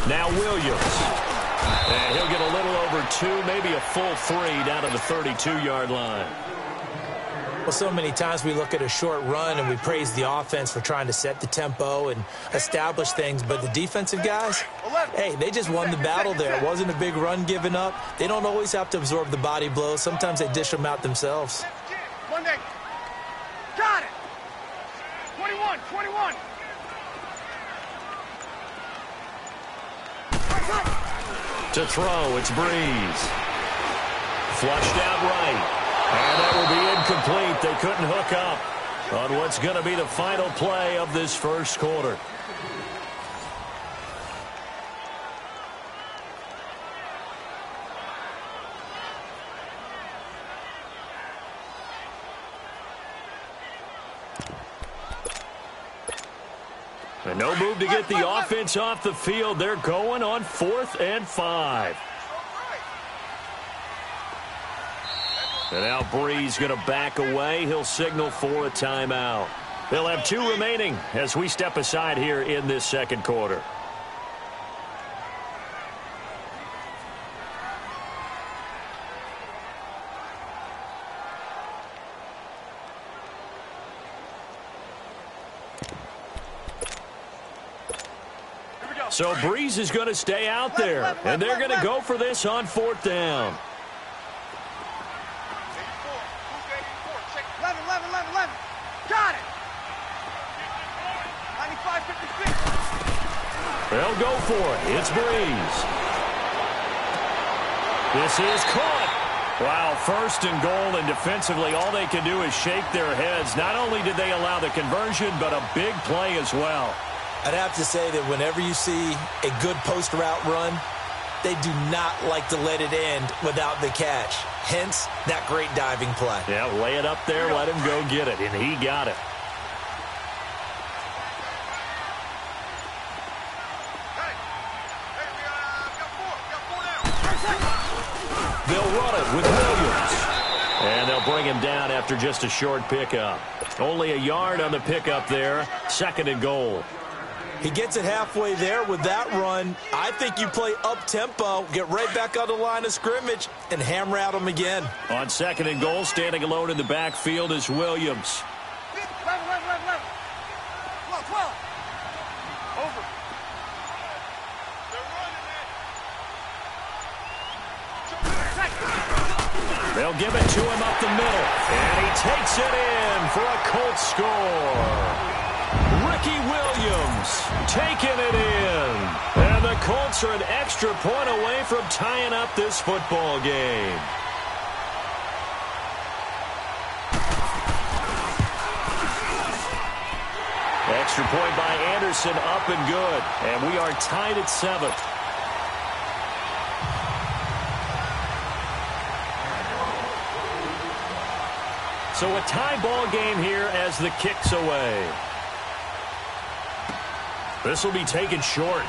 A: Now Williams. And he'll get a little over 2, maybe a full 3 down to the 32-yard line.
C: Well, so many times we look at a short run and we praise the offense for trying to set the tempo and establish things. But the defensive guys, hey, they just won the battle there. It wasn't a big run given up. They don't always have to absorb the body blows. Sometimes they dish them out themselves.
B: Monday. Got it. 21.
A: To throw, it's Breeze. Flushed out right. And that will be incomplete. They couldn't hook up on what's going to be the final play of this first quarter. And no move to get the offense off the field. They're going on 4th and 5. And now Breeze going to back away. He'll signal for a timeout. They'll have 2 remaining as we step aside here in this second quarter. So Breeze is going to stay out there, and they're going to go for this on 4th down.
B: 11. Got it. 95-56.
A: They'll go for it. It's Breeze. This is caught. Wow, 1st and goal, and defensively all they can do is shake their heads. Not only did they allow the conversion, but a big play as well.
C: I'd have to say that whenever you see a good post route run, they do not like to let it end without the catch. Hence, that great diving play.
A: Yeah, lay it up there, let him go get it, and he got it. They'll run it with Williams. And they'll bring him down after just a short pickup. Only a yard on the pickup there. 2nd and goal.
C: He gets it halfway there with that run. I think you play up-tempo, get right back on the line of scrimmage, and hammer at him again.
A: On 2nd and goal, standing alone in the backfield is Williams.
B: 11. 12. Over.
A: They'll give it to him up the middle. And he takes it in for a Colts score. Ricky Williams taking it in. And the Colts are an extra point away from tying up this football game. Extra point by Anderson, up and good. And we are tied at 7. So a tie ball game here as the kick's away. This will be taken short.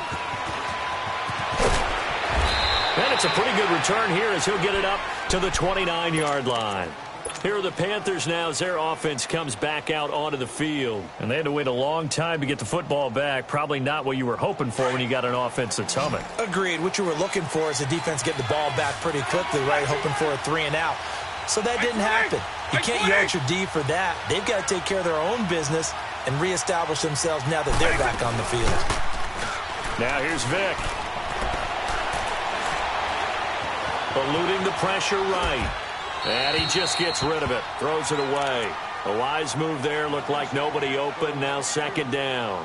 A: And it's a pretty good return here as he'll get it up to the 29-yard line. Here are the Panthers now as their offense comes back out onto the field. And they had to wait a long time to get the football back. Probably not what you were hoping for when you got an offense that's humming.
C: Agreed. What you were looking for is the defense getting the ball back pretty quickly, right? Hoping for a 3 and out. So that didn't happen. You can't yell at your D for that. They've got to take care of their own business and reestablish themselves now that they're back on the field.
A: Now here's Vic. Eluding the pressure right. And he just gets rid of it. Throws it away. A wise move there. Looked like nobody open. Now 2nd down.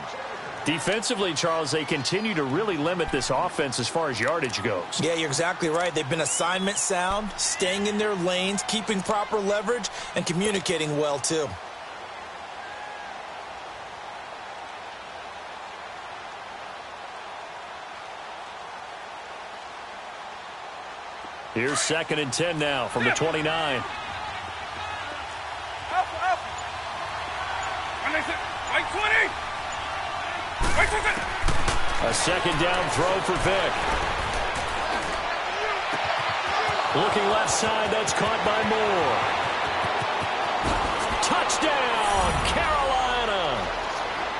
A: Defensively, Charles, they continue to really limit this offense as far as yardage goes.
C: Yeah, you're exactly right. They've been assignment sound, staying in their lanes, keeping proper leverage, and communicating well, too.
A: Here's 2nd and 10 now from the 29.
B: Alpha. Right 20. Right 20.
A: A 2nd down throw for Vic. Looking left side, that's caught by Moore. Touchdown, Carolina.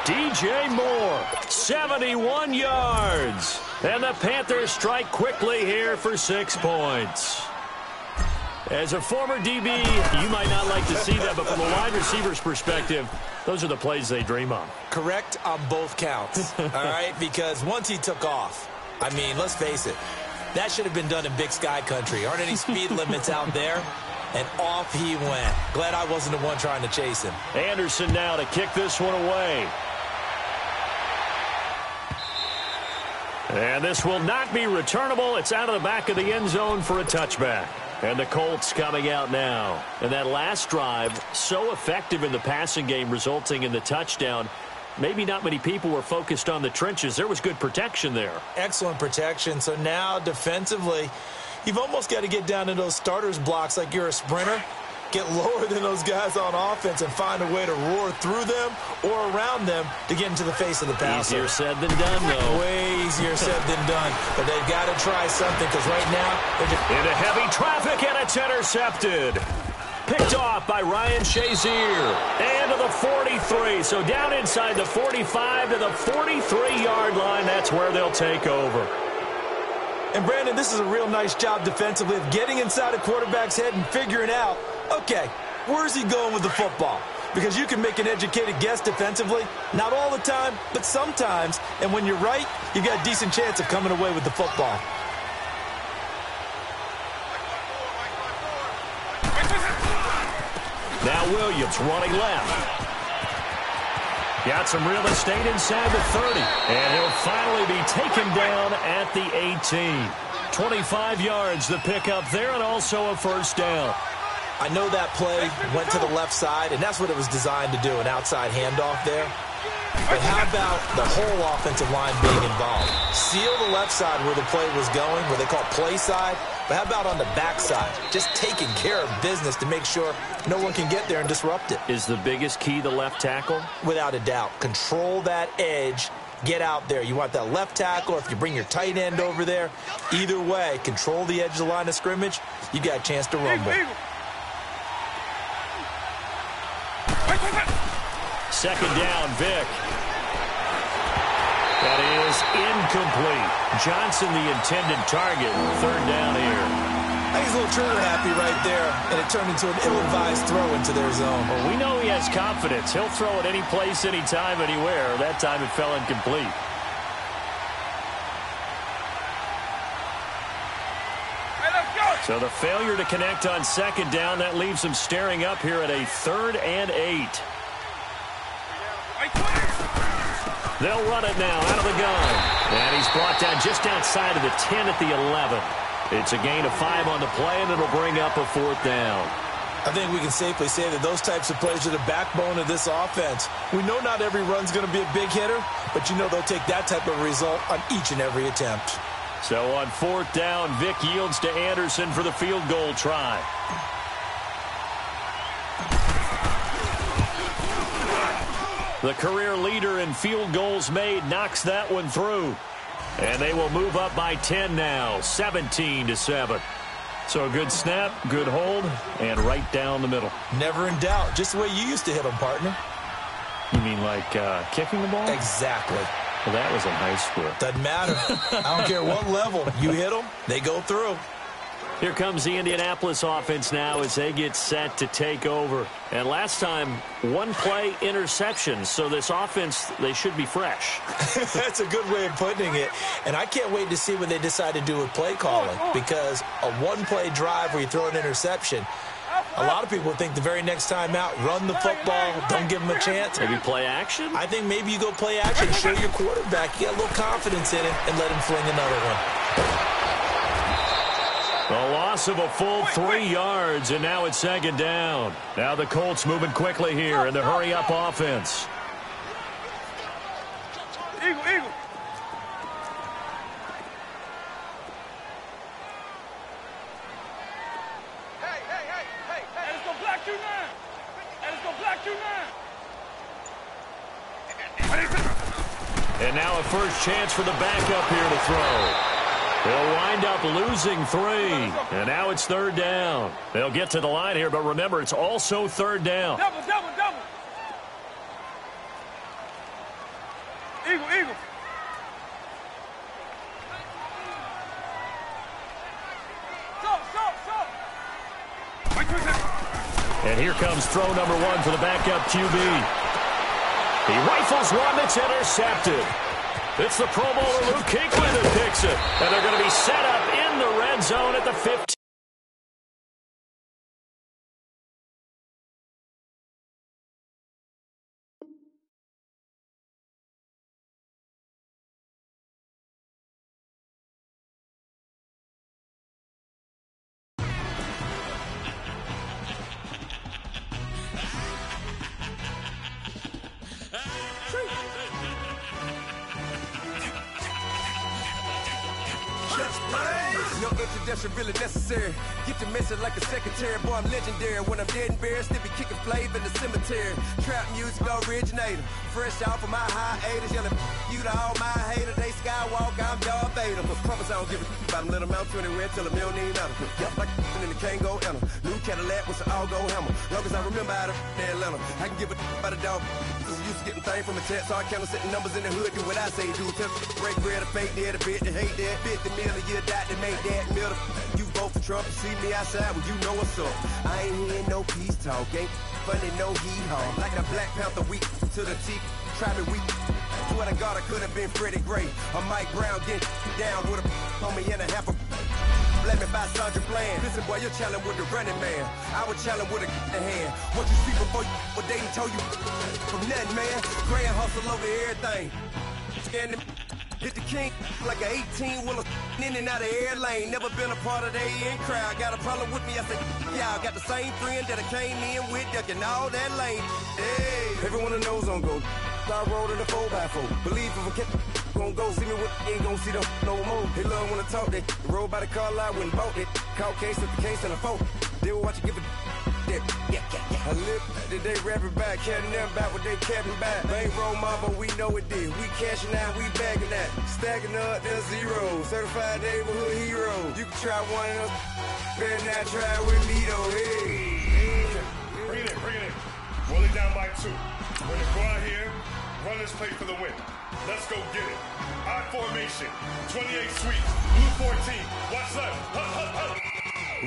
A: DJ Moore, 71 yards. And the Panthers strike quickly here for 6 points. As a former DB, you might not like to see that, but from a wide receiver's perspective, those are the plays they dream of.
C: Correct on both counts, all right? Because once he took off, I mean, let's face it, that should have been done in Big Sky country. Aren't any speed limits out there? And off he went. Glad I wasn't the one trying to chase him.
A: Anderson now to kick this one away. And this will not be returnable. It's out of the back of the end zone for a touchback. And the Colts coming out now. And that last drive, so effective in the passing game, resulting in the touchdown. Maybe not many people were focused on the trenches. There was good protection there.
C: Excellent protection. So now, defensively, you've almost got to get down to those starters blocks like you're a sprinter. Get lower than those guys on offense and find a way to roar through them or around them to get into the face of the passer.
A: Easier said than done, though.
C: Way easier said than done. But they've got to try something because right now they're just...
A: Into heavy traffic, and it's intercepted. Picked off by Ryan Shazier. And to the 43. So down inside the 45 to the 43-yard line. That's where they'll take over.
C: And, Brandon, this is a real nice job defensively of getting inside a quarterback's head and figuring out, okay, where's he going with the football? Because you can make an educated guess defensively. Not all the time, but sometimes. And when you're right, you got a decent chance of coming away with the football.
A: Now Williams running left. Got some real estate inside the 30. And he'll finally be taken down at the 18. 25 yards the pickup there, and also a first down.
C: I know that play went to the left side, and that's what it was designed to do, an outside handoff there. But how about the whole offensive line being involved? Seal the left side where the play was going, where they call play side. But how about on the back side? Just taking care of business to make sure no one can get there and disrupt it.
A: Is the biggest key the left tackle?
C: Without a doubt. Control that edge. Get out there. You want that left tackle, or if you bring your tight end over there, either way, control the edge of the line of scrimmage, you got a chance to rumble.
A: Second down, Vic. That is incomplete. Johnson, the intended target. Third down here.
C: I think he's a little trigger happy right there, and it turned into an ill-advised throw into their zone.
A: Well, we know he has confidence. He'll throw it any place, anytime, anywhere. That time it fell incomplete. So the failure to connect on second down, that leaves him staring up here at a 3rd and 8. They'll run it now out of the gun. And he's brought down just outside of the 10 at the 11. It's a gain of 5 on the play, and it'll bring up a 4th down.
C: I think we can safely say that those types of plays are the backbone of this offense. We know not every run's going to be a big hitter, but you know they'll take that type of result on each and every attempt.
A: So on 4th down, Vic yields to Anderson for the field goal try. The career leader in field goals made knocks that one through. And they will move up by 10 now, 17-7. So a good snap, good hold, and right down the middle.
C: Never in doubt. Just the way you used to hit them, partner.
A: You mean like kicking the ball?
C: Exactly.
A: Well, that was in high school.
C: Doesn't matter. I don't care what level. You hit them, they go through.
A: Here comes the Indianapolis offense now as they get set to take over. And last time, one play interception. So this offense, they should be fresh.
C: That's a good way of putting it. And I can't wait to see what they decide to do with play calling. Because a one-play drive where you throw an interception, a lot of people think the very next time out, run the football, don't give them a chance.
A: Maybe play action?
C: I think maybe you go play action, show your quarterback, you got a little confidence in him, and let him fling another one.
A: The loss of a full 3 yards, and now it's second down. Now the Colts moving quickly here in the hurry-up offense.
B: Eagle. Hey. And it's going to block you now.
A: And now a first chance for the backup here to throw. They'll wind up losing 3, and now it's 3rd down. They'll get to the line here, but remember, it's also 3rd down.
B: Double. Eagle.
A: And here comes throw number 1 for the backup QB. He rifles one that's intercepted. It's the Pro Bowler Luke Kuechly that picks it. And they're going to be set up in the red zone at the 15.
F: No introduction really necessary. Get to messing like a secretary. Boy, I'm legendary. When I'm dead and buried, still be kicking flavor in the cemetery. Trap music originator. Fresh off of my hiatus. Yelling you to all my haters. They skywalk, I'm Darth Vader. Promise I don't give a about them. Let them out to anywhere till them don't need matter. Yup, like in the Kango enter. New Cadillac with an all-go hammer. Long as I remember out of Atlanta. I can give a about a dog. I'm used to getting things from a text. So I count setting numbers in the hood. Do what I say do. Tell break bread or fake dead. A bit to hate that. 50 million a year dot to make that middle. You vote for Trump, you see me outside, well, you know what's up. I ain't hearing no peace talk, ain't
I: funny, no hee-haw. Like the Black Panther, weak to the teeth. Try me weak. Swear to God, I could have been Freddie Gray. Or Mike Brown get down with a on me and a half a. Let me buy Sandra Bland. Listen, boy, you're challenging with the running man. I was challenging with a hand. What you see before you what they told you from nothing, man. Grand hustle over everything. Scan them. Hit the king like an 18-wheeler in and out of air lane. Never been a part of the in crowd. Got a problem with me, I said, y'all got the same friend that I came in with, ducking all that lane. Hey, everyone knows on go. I rolled in a 4x4. Believe if I kept gon' go see me with ain't gon' see them no more. They love when I talk, they roll by the car lot when bought it. Caught case at the case and a phone. They will watch you give it. Yeah. I live that they rapping back, carrying them back what they capping back. Bankroll mama, we know it did. We cashing out, we bagging that. Stacking up, there's zero. Certified neighborhood hero. You can try one of them. Better not try with me though. Hey.
J: Bring it in. Roll it down by 2. We're gonna go out here, run this play for the win. Let's go get it. I formation, 28 sweeps, blue 14. Watch left. Hup.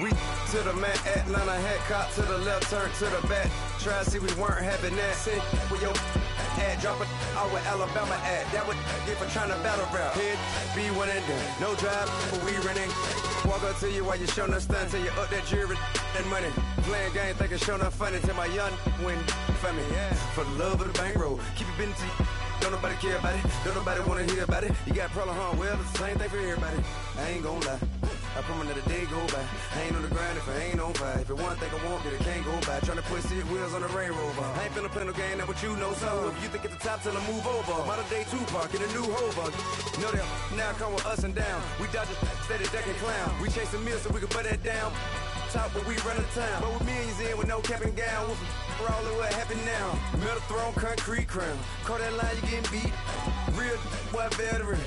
I: We to the man, Atlanta head caught to the left, turn to the back. Try to see we weren't having that. Sit with your ad, drop it out with Alabama ad. That would get for trying to battle rap. Head, be one and done. No drive, but we running. Walk up to you while you showing us stun. Till you up that jury and money. Playing game, thinking showing up funny. Till my young win for me. Yeah. For the love of the bankroll. Keep it busy. Don't nobody care about it. Don't nobody want to hear about it. You got problem, huh? Well, it's the same thing for everybody. I ain't gonna lie. I promise that a day go by. I ain't on the grind if I ain't on fire. If it one thing I want, then it can't go by. Tryna put 6 wheels on the Range Rover. I ain't finna play no game, that what you know. So if you think at the top till I move over. Modern day Tupac in a new Hova. Know that now come with us and down. We dodge it, steady ducking clown. We chasing meals so we can put that down. Top but we run the town. But with millions in with no cap and gown. We're all in what happened now. Metal throne, concrete crown. Call that line, you getting beat. Real boy veteran.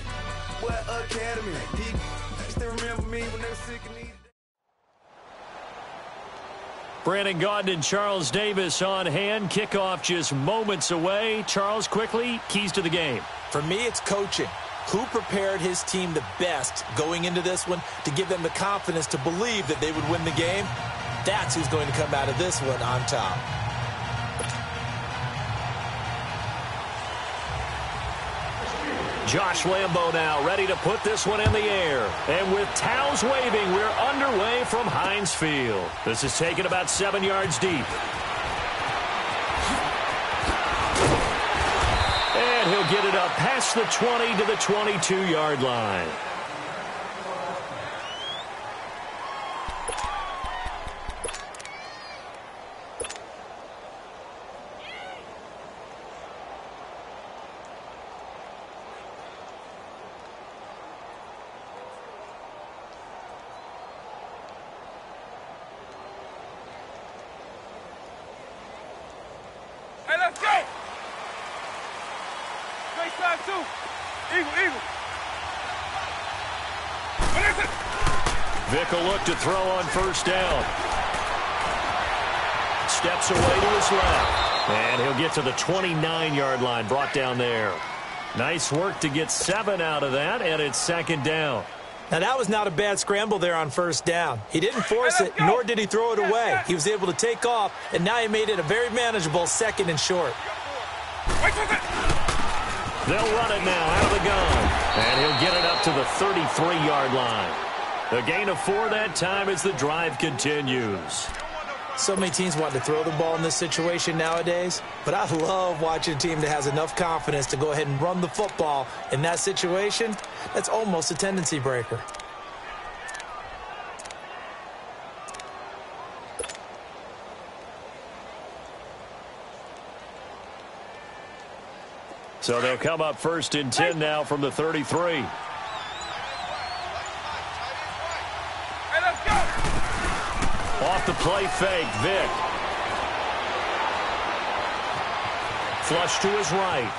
I: Boy academy. He still remember me when they were sick and needed.
A: Brandon Gaudin and Charles Davis on hand. Kickoff just moments away. Charles, quickly, keys to the game.
C: For me, it's coaching. Who prepared his team the best going into this one to give them the confidence to believe that they would win the game? That's who's going to come out of this one on top.
A: Josh Lambo now ready to put this one in the air. And with towels waving, we're underway from Heinz Field. This is taken about 7 yards deep. And he'll get it up past the 20 to the 22-yard line.
B: Hey, let's go! Straight side, 2. Eagle. What is it?
A: Vic will look to throw on first down. Steps away to his left. And he'll get to the 29-yard line, brought down there. Nice work to get 7 out of that, and it's second down.
C: Now, that was not a bad scramble there on first down. He didn't force it, nor did he throw it away. He was able to take off, and now he made it a very manageable 2nd and short.
A: They'll run it now out of the gun. And he'll get it up to the 33-yard line. A gain of 4 that time as the drive continues.
C: So many teams want to throw the ball in this situation nowadays, but I love watching a team that has enough confidence to go ahead and run the football in that situation. That's almost a tendency breaker.
A: So they'll come up 1st and 10 now from the 33. Off the play fake, Vic. Flush to his right.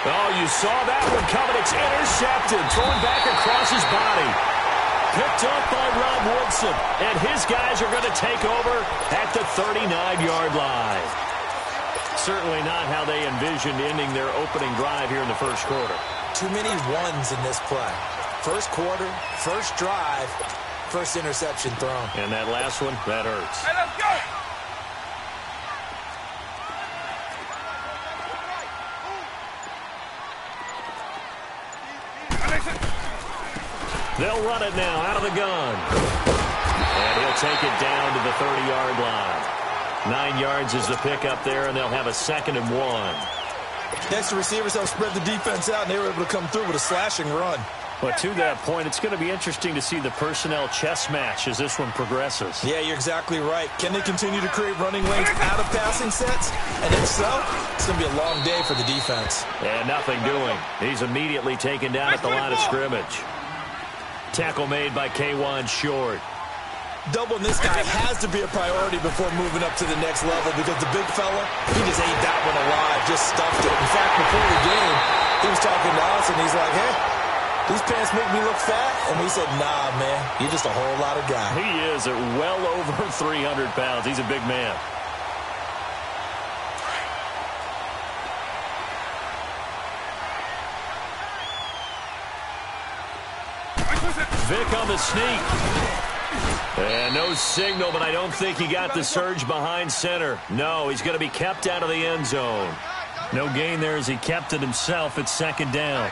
A: Oh, you saw that one coming. It's intercepted. Thrown back across his body. Picked up by Rob Woodson. And his guys are going to take over at the 39-yard line. Certainly not how they envisioned ending their opening drive here in the first quarter.
C: Too many ones in this play. First quarter, first drive, first interception thrown.
A: And that last one, that hurts.
B: Hey, let's go!
A: They'll run it now out of the gun. And he'll take it down to the 30-yard line. 9 yards is the pickup there, and they'll have a 2nd and 1.
C: Next, the receivers helped spread the defense out, and they were able to come through with a slashing run.
A: But to that point, it's going to be interesting to see the personnel chess match as this one progresses.
C: Yeah, you're exactly right. Can they continue to create running lanes out of passing sets? And if so, it's going to be a long day for the defense.
A: And nothing doing. He's immediately taken down at the line of scrimmage. Tackle made by K1 Short.
C: Doubling this guy has to be a priority before moving up to the next level because the big fella, he just ate that one alive, just stuffed it. In fact, before the game, he was talking to us, and he's like, hey, these pants make me look fat? And we said, nah, man, you're just a whole lot of guy.
A: He is at well over 300 pounds. He's a big man. Vic on the sneak. And no signal, but I don't think he got the surge behind center. No, he's going to be kept out of the end zone. No gain there as he kept it himself at 2nd down.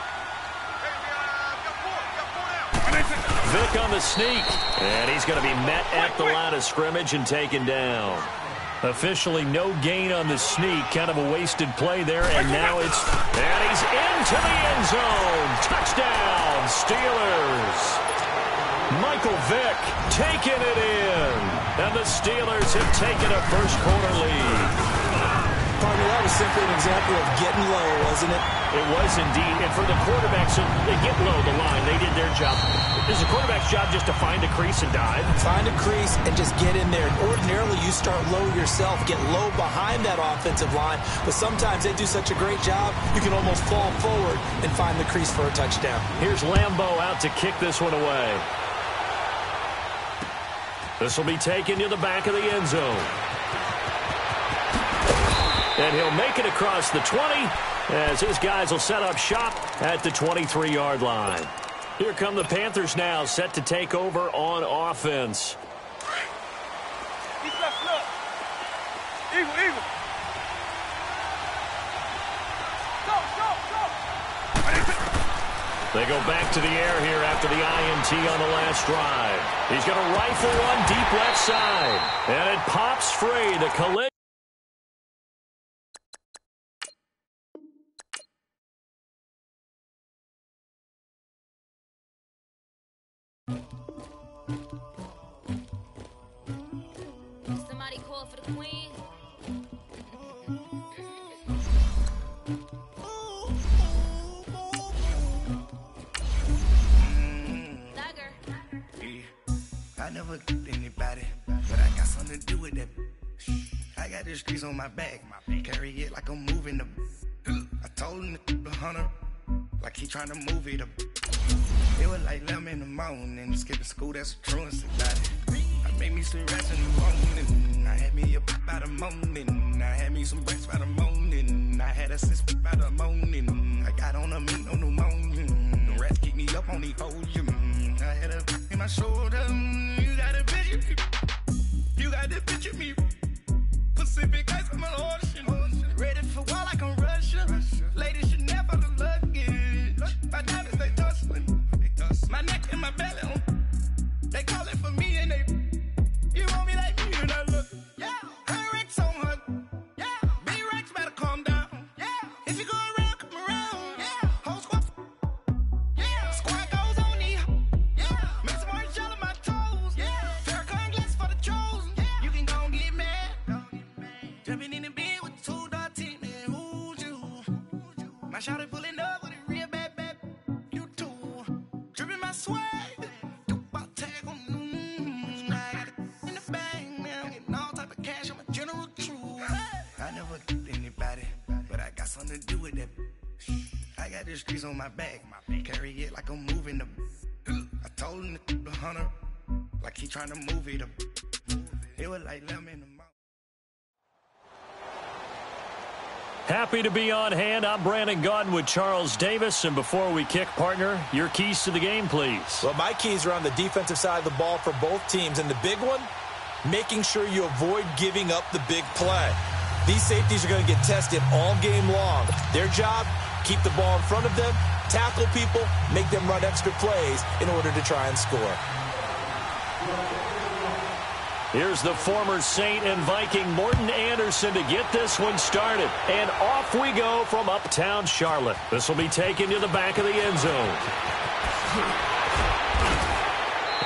A: Vic on the sneak. And he's going to be met at the line of scrimmage and taken down. Officially no gain on the sneak. Kind of a wasted play there. And now it's... And he's into the end zone. Touchdown, Steelers. Michael Vick taking it in. And the Steelers have taken a first-quarter lead.
C: Partner, that was simply an example of getting low, wasn't it?
A: It was indeed. And for the quarterbacks, so they get low the line. They did their job. Is the quarterback's job just to find a crease and dive?
C: Find a crease and just get in there. And ordinarily, you start low yourself, get low behind that offensive line. But sometimes they do such a great job, you can almost fall forward and find the crease for a touchdown.
A: Here's Lambeau out to kick this one away. This will be taken to the back of the end zone. And he'll make it across the 20 as his guys will set up shop at the 23-yard line. Here come the Panthers now, set to take over on offense.
B: Eagle, eagle.
A: They go back to the air here after the INT on the last drive. He's going to rifle one deep left side. And it pops free. The collision.
D: Somebody call for the queen.
E: I never anybody, but I got something to do with that. I got the streets on my back, carry it like I'm moving the. I told him the hunter, like he trying to move it up. It was like 11 in the morning, skipping school, that's the truest about it. I made me some rats in the morning, I had me a pop by the morning, I had me some breaks by the morning, I had a sis by the morning, I got on a meat on the morning, the rats keep me up on the podium, I had a in my shoulder, you got a picture, you got the picture me, Pacific ice on my ocean, ready for war like I'm Russian, ladies should never look luggage, my diamonds they tussling, my neck and my belly, they calling for me and they, you want me like me and I look, yeah, her Rex on her, yeah, B-Rex better calm down, yeah, if you go around, come around, yeah, whole squad, yeah, squad goes on me, yeah, make some orange gel on my toes, yeah, Farrakhan glass for the chosen, yeah, you can go and get mad, jumping in the bed with 2 dark teeth, man, who's you, my shawty pulling up with a real bad, you too, dripping my swag, I never anybody, but I got something to do with that. I got the streets on my back, carry it like I'm moving the. I told him the hunter, like he trying to move it up. It was like lemon in the mouth.
A: Happy to be on hand. I'm Brandon Gaudin with Charles Davis. And before we kick, partner, your keys to the game, please.
C: Well, my keys are on the defensive side of the ball for both teams. And the big one, making sure you avoid giving up the big play. These safeties are going to get tested all game long. Their job, keep the ball in front of them, tackle people, make them run extra plays in order to try and score.
A: Here's the former Saint and Viking Morton Anderson to get this one started. And off we go from uptown Charlotte. This will be taken to the back of the end zone.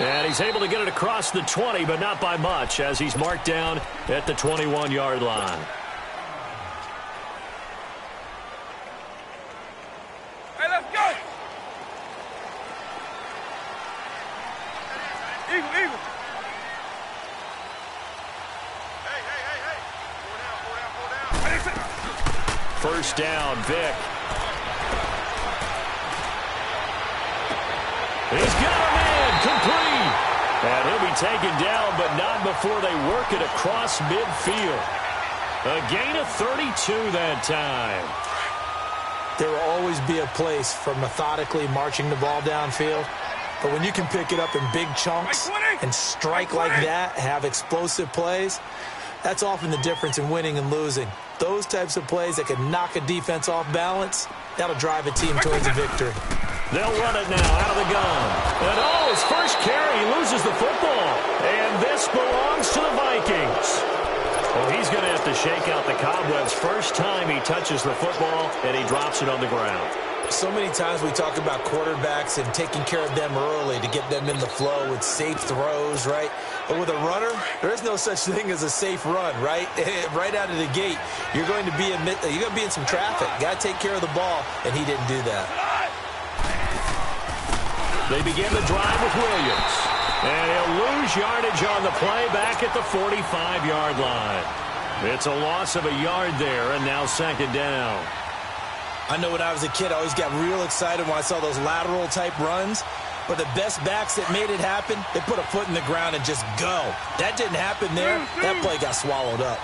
A: And he's able to get it across the 20, but not by much, as he's marked down at the 21-yard line.
B: Hey, let's go! Eagle.
A: First down, Vic. He's got a man, complete. And he'll be taken down, but not before they work it across midfield. A gain of 32 that time.
C: There will always be a place for methodically marching the ball downfield. But when you can pick it up in big chunks and strike like that, have explosive plays, that's often the difference in winning and losing. Those types of plays that can knock a defense off balance, that'll drive a team towards a victory.
A: They'll run it now out of the gun. And his first carry, he loses the football. And this belongs to the Vikings. Well, he's going to have to shake out the cobwebs first time he touches the football, and he drops it on the ground.
C: So many times we talk about quarterbacks and taking care of them early to get them in the flow with safe throws, right? But with a runner, there is no such thing as a safe run, right? Right out of the gate, you're going to be in some traffic. Got to take care of the ball, and he didn't do that.
A: They begin the drive with Williams. And he'll lose yardage on the play back at the 45-yard line. It's a loss of a yard there, and now second down.
C: I know when I was a kid, I always got real excited when I saw those lateral-type runs. But the best backs that made it happen, they put a foot in the ground and just go. That didn't happen there. That play got swallowed up.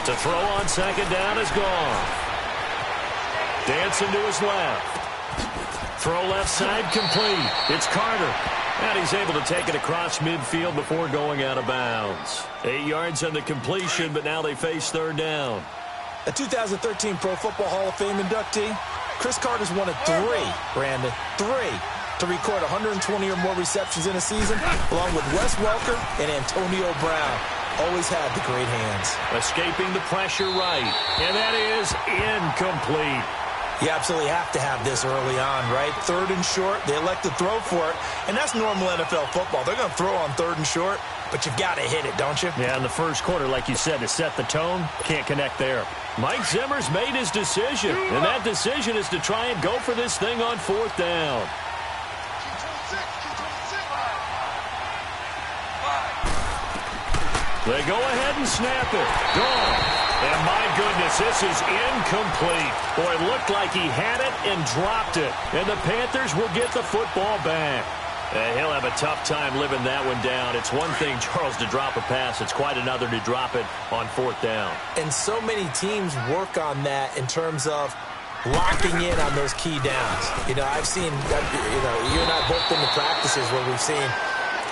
A: To throw on second down is gone. Dancing to his left. Throw left side complete. It's Carter. And he's able to take it across midfield before going out of bounds. 8 yards on the completion, but now they face third down.
C: A 2013 Pro Football Hall of Fame inductee, Chris Carter's one of 3, Brandon, 3, to record 120 or more receptions in a season, along with Wes Welker and Antonio Brown. Always had the great hands.
A: Escaping the pressure right. And that is incomplete.
C: You absolutely have to have this early on, right? Third and short, they elect to throw for it. And that's normal NFL football. They're going to throw on third and short, but you've got to hit it, don't you?
A: Yeah, in the first quarter, like you said, to set the tone, can't connect there. Mike Zimmer's made his decision, and that decision is to try and go for this thing on fourth down. They go ahead and snap it. Gone. And my goodness, this is incomplete. Boy, it looked like he had it and dropped it. And the Panthers will get the football back. And he'll have a tough time living that one down. It's one thing, Charles, to drop a pass. It's quite another to drop it on fourth down.
C: And so many teams work on that in terms of locking in on those key downs. You know, I've seen, you and I both been to practices where we've seen,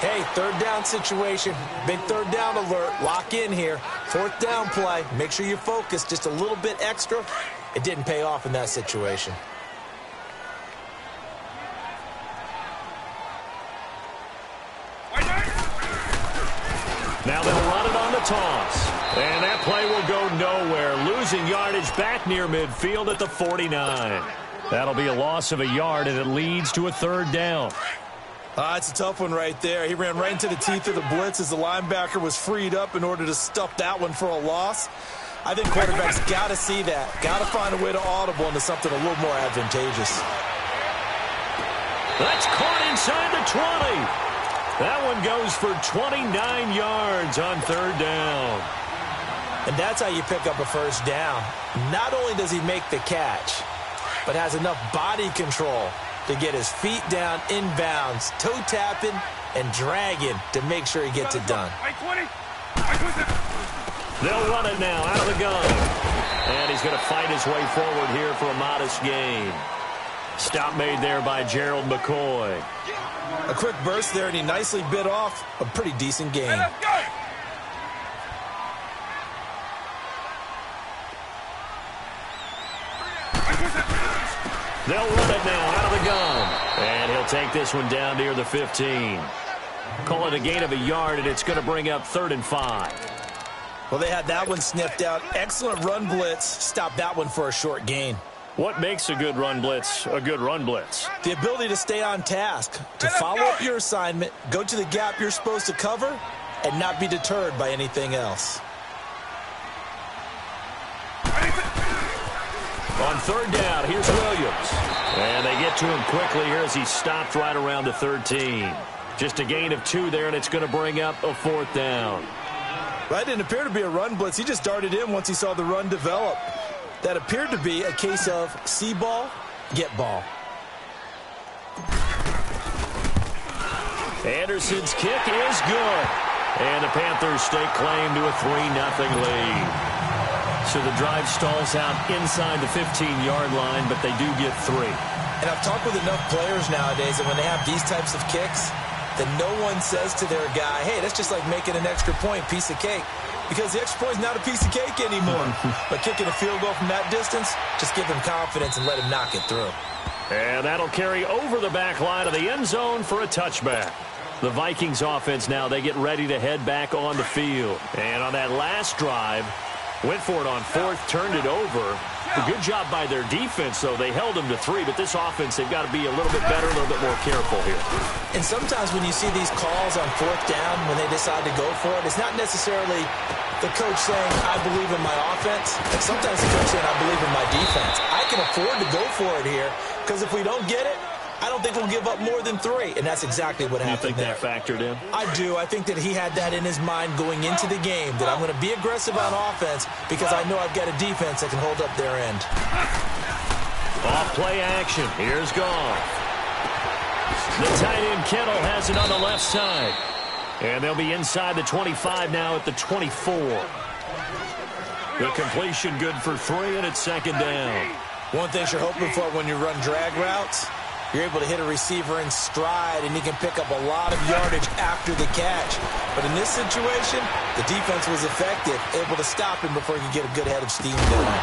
C: hey, third down situation, big third down alert, lock in here, fourth down play, make sure you focus just a little bit extra. It didn't pay off in that situation.
A: Now they'll run it on the toss. And that play will go nowhere, losing yardage back near midfield at the 49. That'll be a loss of a yard, and it leads to a third down.
C: It's a tough one right there. He ran right into the teeth of the blitz as the linebacker was freed up in order to stuff that one for a loss. I think quarterbacks got to see that. Got to find a way to audible into something a little more advantageous.
A: That's caught inside the 20. That one goes for 29 yards on third down.
C: And that's how you pick up a first down. Not only does he make the catch, but has enough body control to get his feet down inbounds, toe tapping and dragging to make sure he gets it done.
A: They'll run it now out of the gun. And he's going to fight his way forward here for a modest gain. Stop made there by Gerald McCoy.
C: A quick burst there, and he nicely bit off a pretty decent gain.
A: They'll run it now out of the gun. And he'll take this one down near the 15. Call it a gain of a yard, and it's going to bring up 3rd and 5.
C: Well, they had that one sniffed out. Excellent run blitz. Stop that one for a short gain.
A: What makes a good run blitz a good run blitz?
C: The ability to stay on task, to follow up your assignment, go to the gap you're supposed to cover, and not be deterred by anything else.
A: On 3rd down, here's Williams. And they get to him quickly here as he stopped right around the 13. Just a gain of 2 there, and it's going to bring up a 4th down.
C: That didn't appear to be a run blitz. He just darted in once he saw the run develop. That appeared to be a case of see ball, get ball.
A: Anderson's kick is good. And the Panthers stake claim to a 3-0 lead. So the drive stalls out inside the 15-yard line, but they do get 3.
C: And I've talked with enough players nowadays that when they have these types of kicks, that no one says to their guy, hey, that's just like making an extra point, piece of cake. Because the extra point is not a piece of cake anymore. But kicking a field goal from that distance, just give him confidence and let him knock it through.
A: And that'll carry over the back line of the end zone for a touchback. The Vikings offense now, they get ready to head back on the field. And on that last drive, went for it on 4th, turned it over. A good job by their defense, though. They held them to 3, but this offense, they've got to be a little bit better, a little bit more careful here.
C: And sometimes when you see these calls on 4th down, when they decide to go for it, it's not necessarily the coach saying, I believe in my offense. Sometimes the coach saying, I believe in my defense. I can afford to go for it here, because if we don't get it, I don't think we'll give up more than 3, and that's exactly what happened there.
A: You think that factored in?
C: I do. I think that he had that in his mind going into the game, that I'm going to be aggressive on offense because I know I've got a defense that can hold up their end.
A: Off play action. Here's Goff. The tight end Kittle has it on the left side. And they'll be inside the 25 now at the 24. The completion good for 3, and it's 2nd down.
C: One thing you're hoping for when you run drag routes, you're able to hit a receiver in stride, and he can pick up a lot of yardage after the catch. But in this situation, the defense was effective, able to stop him before he could get a good head of steam going.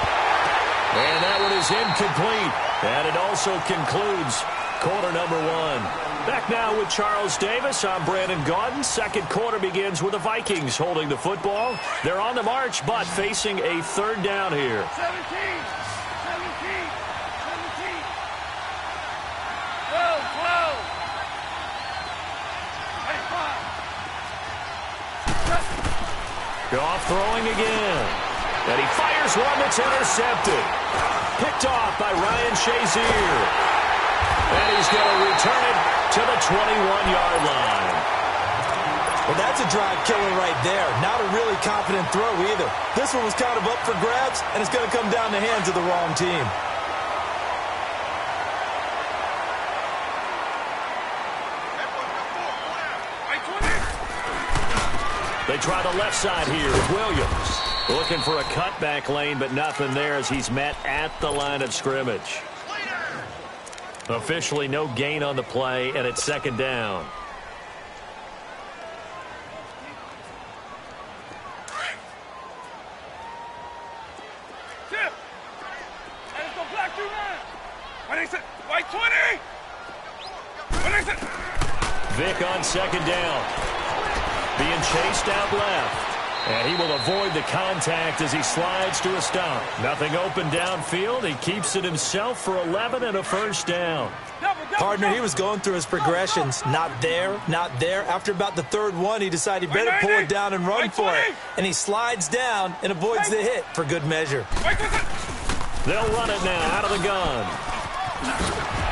A: And that one is incomplete. And it also concludes quarter number 1. Back now with Charles Davis. I'm Brandon Gaudin. 2nd quarter begins with the Vikings holding the football. They're on the march, but facing a 3rd down here.
B: 17.
A: Goff throwing again. And he fires one that's intercepted. Picked off by Ryan Shazier. And he's going to return it to the 21-yard line.
C: Well, that's a drive killer right there. Not a really confident throw either. This one was kind of up for grabs, and it's going to come down the hands of the wrong team.
A: They try the left side here with Williams. Looking for a cutback lane, but nothing there as he's met at the line of scrimmage. Officially no gain on the play, and it's 2nd down. Vic on 2nd down. Being chased out left. And he will avoid the contact as he slides to a stop. Nothing open downfield. He keeps it himself for 11 and a 1st down.
C: Partner, he was going through his progressions. Not there, not there. After about the 3rd one, he decided he better pull it down and run for it. And he slides down and avoids the hit for good measure.
A: They'll run it now out of the gun.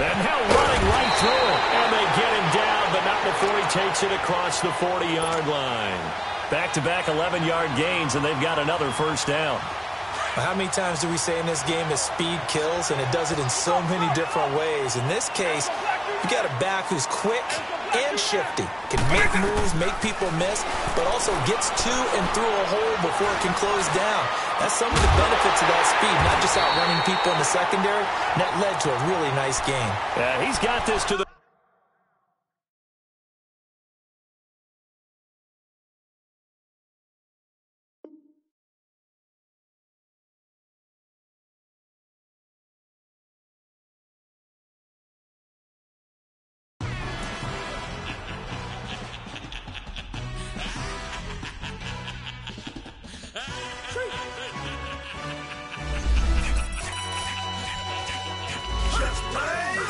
A: And now running right through it. And they get him down, but not before he takes it across the 40-yard line. Back-to-back 11-yard gains, and they've got another 1st down.
C: How many times do we say in this game that speed kills, and it does it in so many different ways? In this case, you got a back who's quick and shifty, can make moves, make people miss, but also gets to and through a hole before it can close down. That's some of the benefits of that speed, not just outrunning people in the secondary, and that led to a really nice game.
A: Yeah, he's got this to the...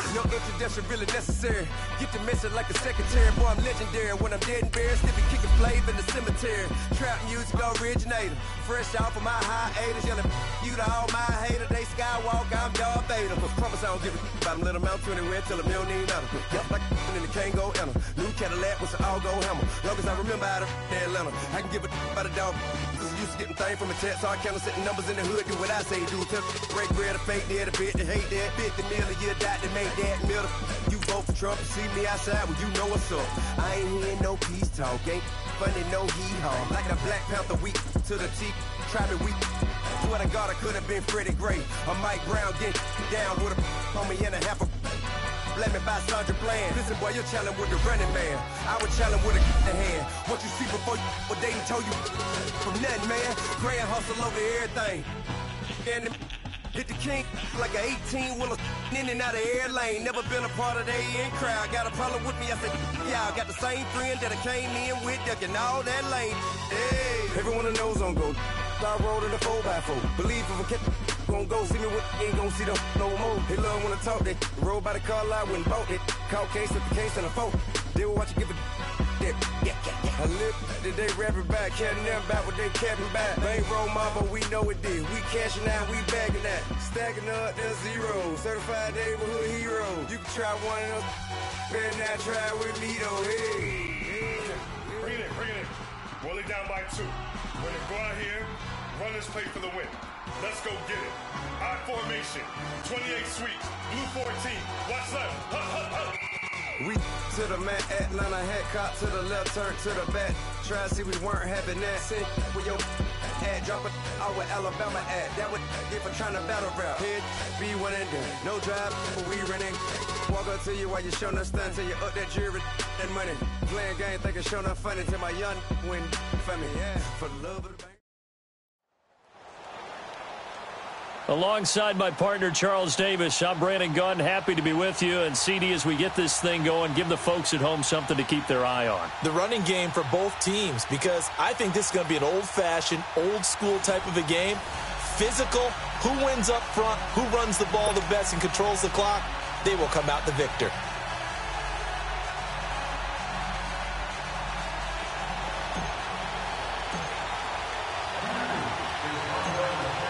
I: No introduction really necessary. Get the message like a secretary. Boy, I'm legendary. When I'm dead and buried, still be kicking flavor in the cemetery. Trap music originator. Fresh off of my hiatus. Yelling you to all my haters. They skywalk, I'm Darth Vader. Promise I don't give a about them. Let them out to anywhere. Tell them you don't need nothing. Yep, like and the can't go enter. New Cadillac with an all-go hammer. Long as I remember how to Atlanta. I can give a about a dog. Used to getting things from a text. So I count setting numbers in the hood. Do what I say do. Tell break bread or fake there. The bit to hate that. 50 million a year dot to make that middle. You vote for Trump, you see me outside, well, you know what's up. I ain't hearing no peace talk, ain't funny, no hee-haw. Like a Black Panther weak to the teeth, try me weak. Swear to God, I could have been Freddie Gray. Or Mike Brown getting down with a on me and a half a. Let me buy Sandra Bland. Listen, boy, you're challenging with the running man. I would challenge with a hand. What you see before you, what they done told you from nothing, man. Grand hustle over everything. And hit the king like an 18-wheeler in and out of air lane. Never been a part of the in crowd. Got a problem with me, I said, y'all got the same friend that I came in with, ducking all that lane. Hey, everyone knows on go. I rolled in the 4x4. Believe if a kid gon' go see me with, ain't gon' see them no more. They love when I talk, they roll by the car lot, went and bought it. Caught case at the case and a phone. They will watch you give a yeah. I live that they rapping back, carrying them back what they capping back. Bankroll mama, we know it did. We cashing out, we bagging that. Stacking up, there's zero. Certified neighborhood hero. You can try one of them, better not try with me though. Hey.
J: Bring it in. Roll it down by 2. We're gonna go out here, run this play for the win. Let's go get it. I formation, 28 sweeps, blue 14. Watch left.
I: We to the man, Atlanta head cop to the left, turn to the back. Try to see we weren't having that. Send with your ad, drop it out with Alabama ad. That would if I'm trying to battle rap. Head, be one and done. No drive, but we running. Walk up to you while you showing us stunts till you up that jewelry and money. Playing game, thinking showing up funny till my young win for me. Yeah, for the love of the bank.
A: Alongside my partner, Charles Davis, I'm Brandon Gunn. Happy to be with you. And, CD, as we get this thing going, give the folks at home something to keep their eye on.
C: The running game for both teams, because I think this is going to be an old-fashioned, old-school type of a game. Physical, who wins up front, who runs the ball the best and controls the clock, they will come out the victor.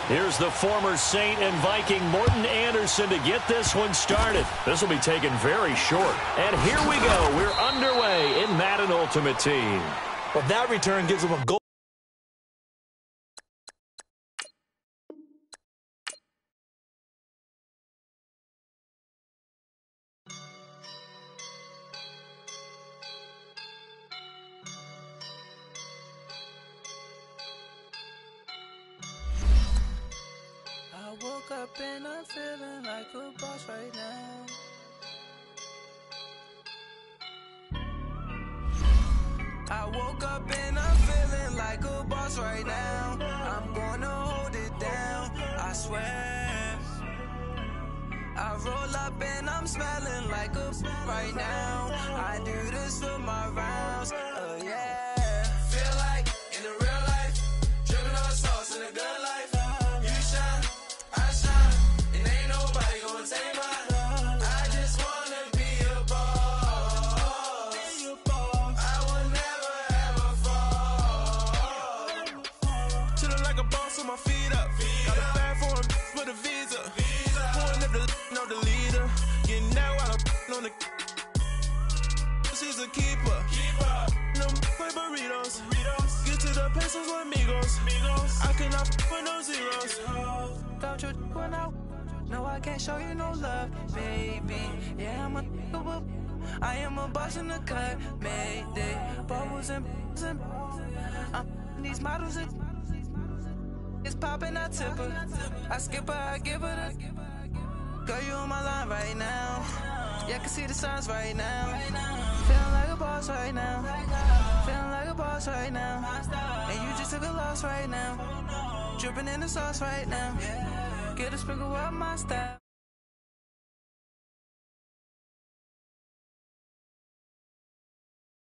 A: Here's the former Saint and Viking Morten Andersen to get this one started. This will be taken very short. And here we go. We're underway in Madden Ultimate Team.
C: Well, that return gives them a goal.
K: I woke up and I'm feeling like a boss right now. I woke up and I'm feeling like a boss right now. I'm gonna hold it down, I swear. I roll up and I'm smelling like a right now. I do this for my rounds, yeah. Feel like in the real life, dripping on sauce in a good life. You shine, I shine, and ain't nobody gonna take mine. I just wanna be a boss. I will never ever fall. Chillin' like a boss with my feet up. Got a bag for the visa. Pulling up the leader. Getting out while I'm on the. She's a keeper. No play burritos. Get to up pesos with amigos. I cannot with no zeros. Don't you when no, I can't show you no love, baby. Yeah, I am a boss in the cut, mayday. Bubbles and these models it's popping, I tip her. I skip her, I give her the. Girl, you on my line right now. Yeah, I can see the signs right now. Feeling like a boss right now. Feeling like a boss right now. And you just took a loss right now. Dripping in the sauce right now. Get a sprinkle up my style.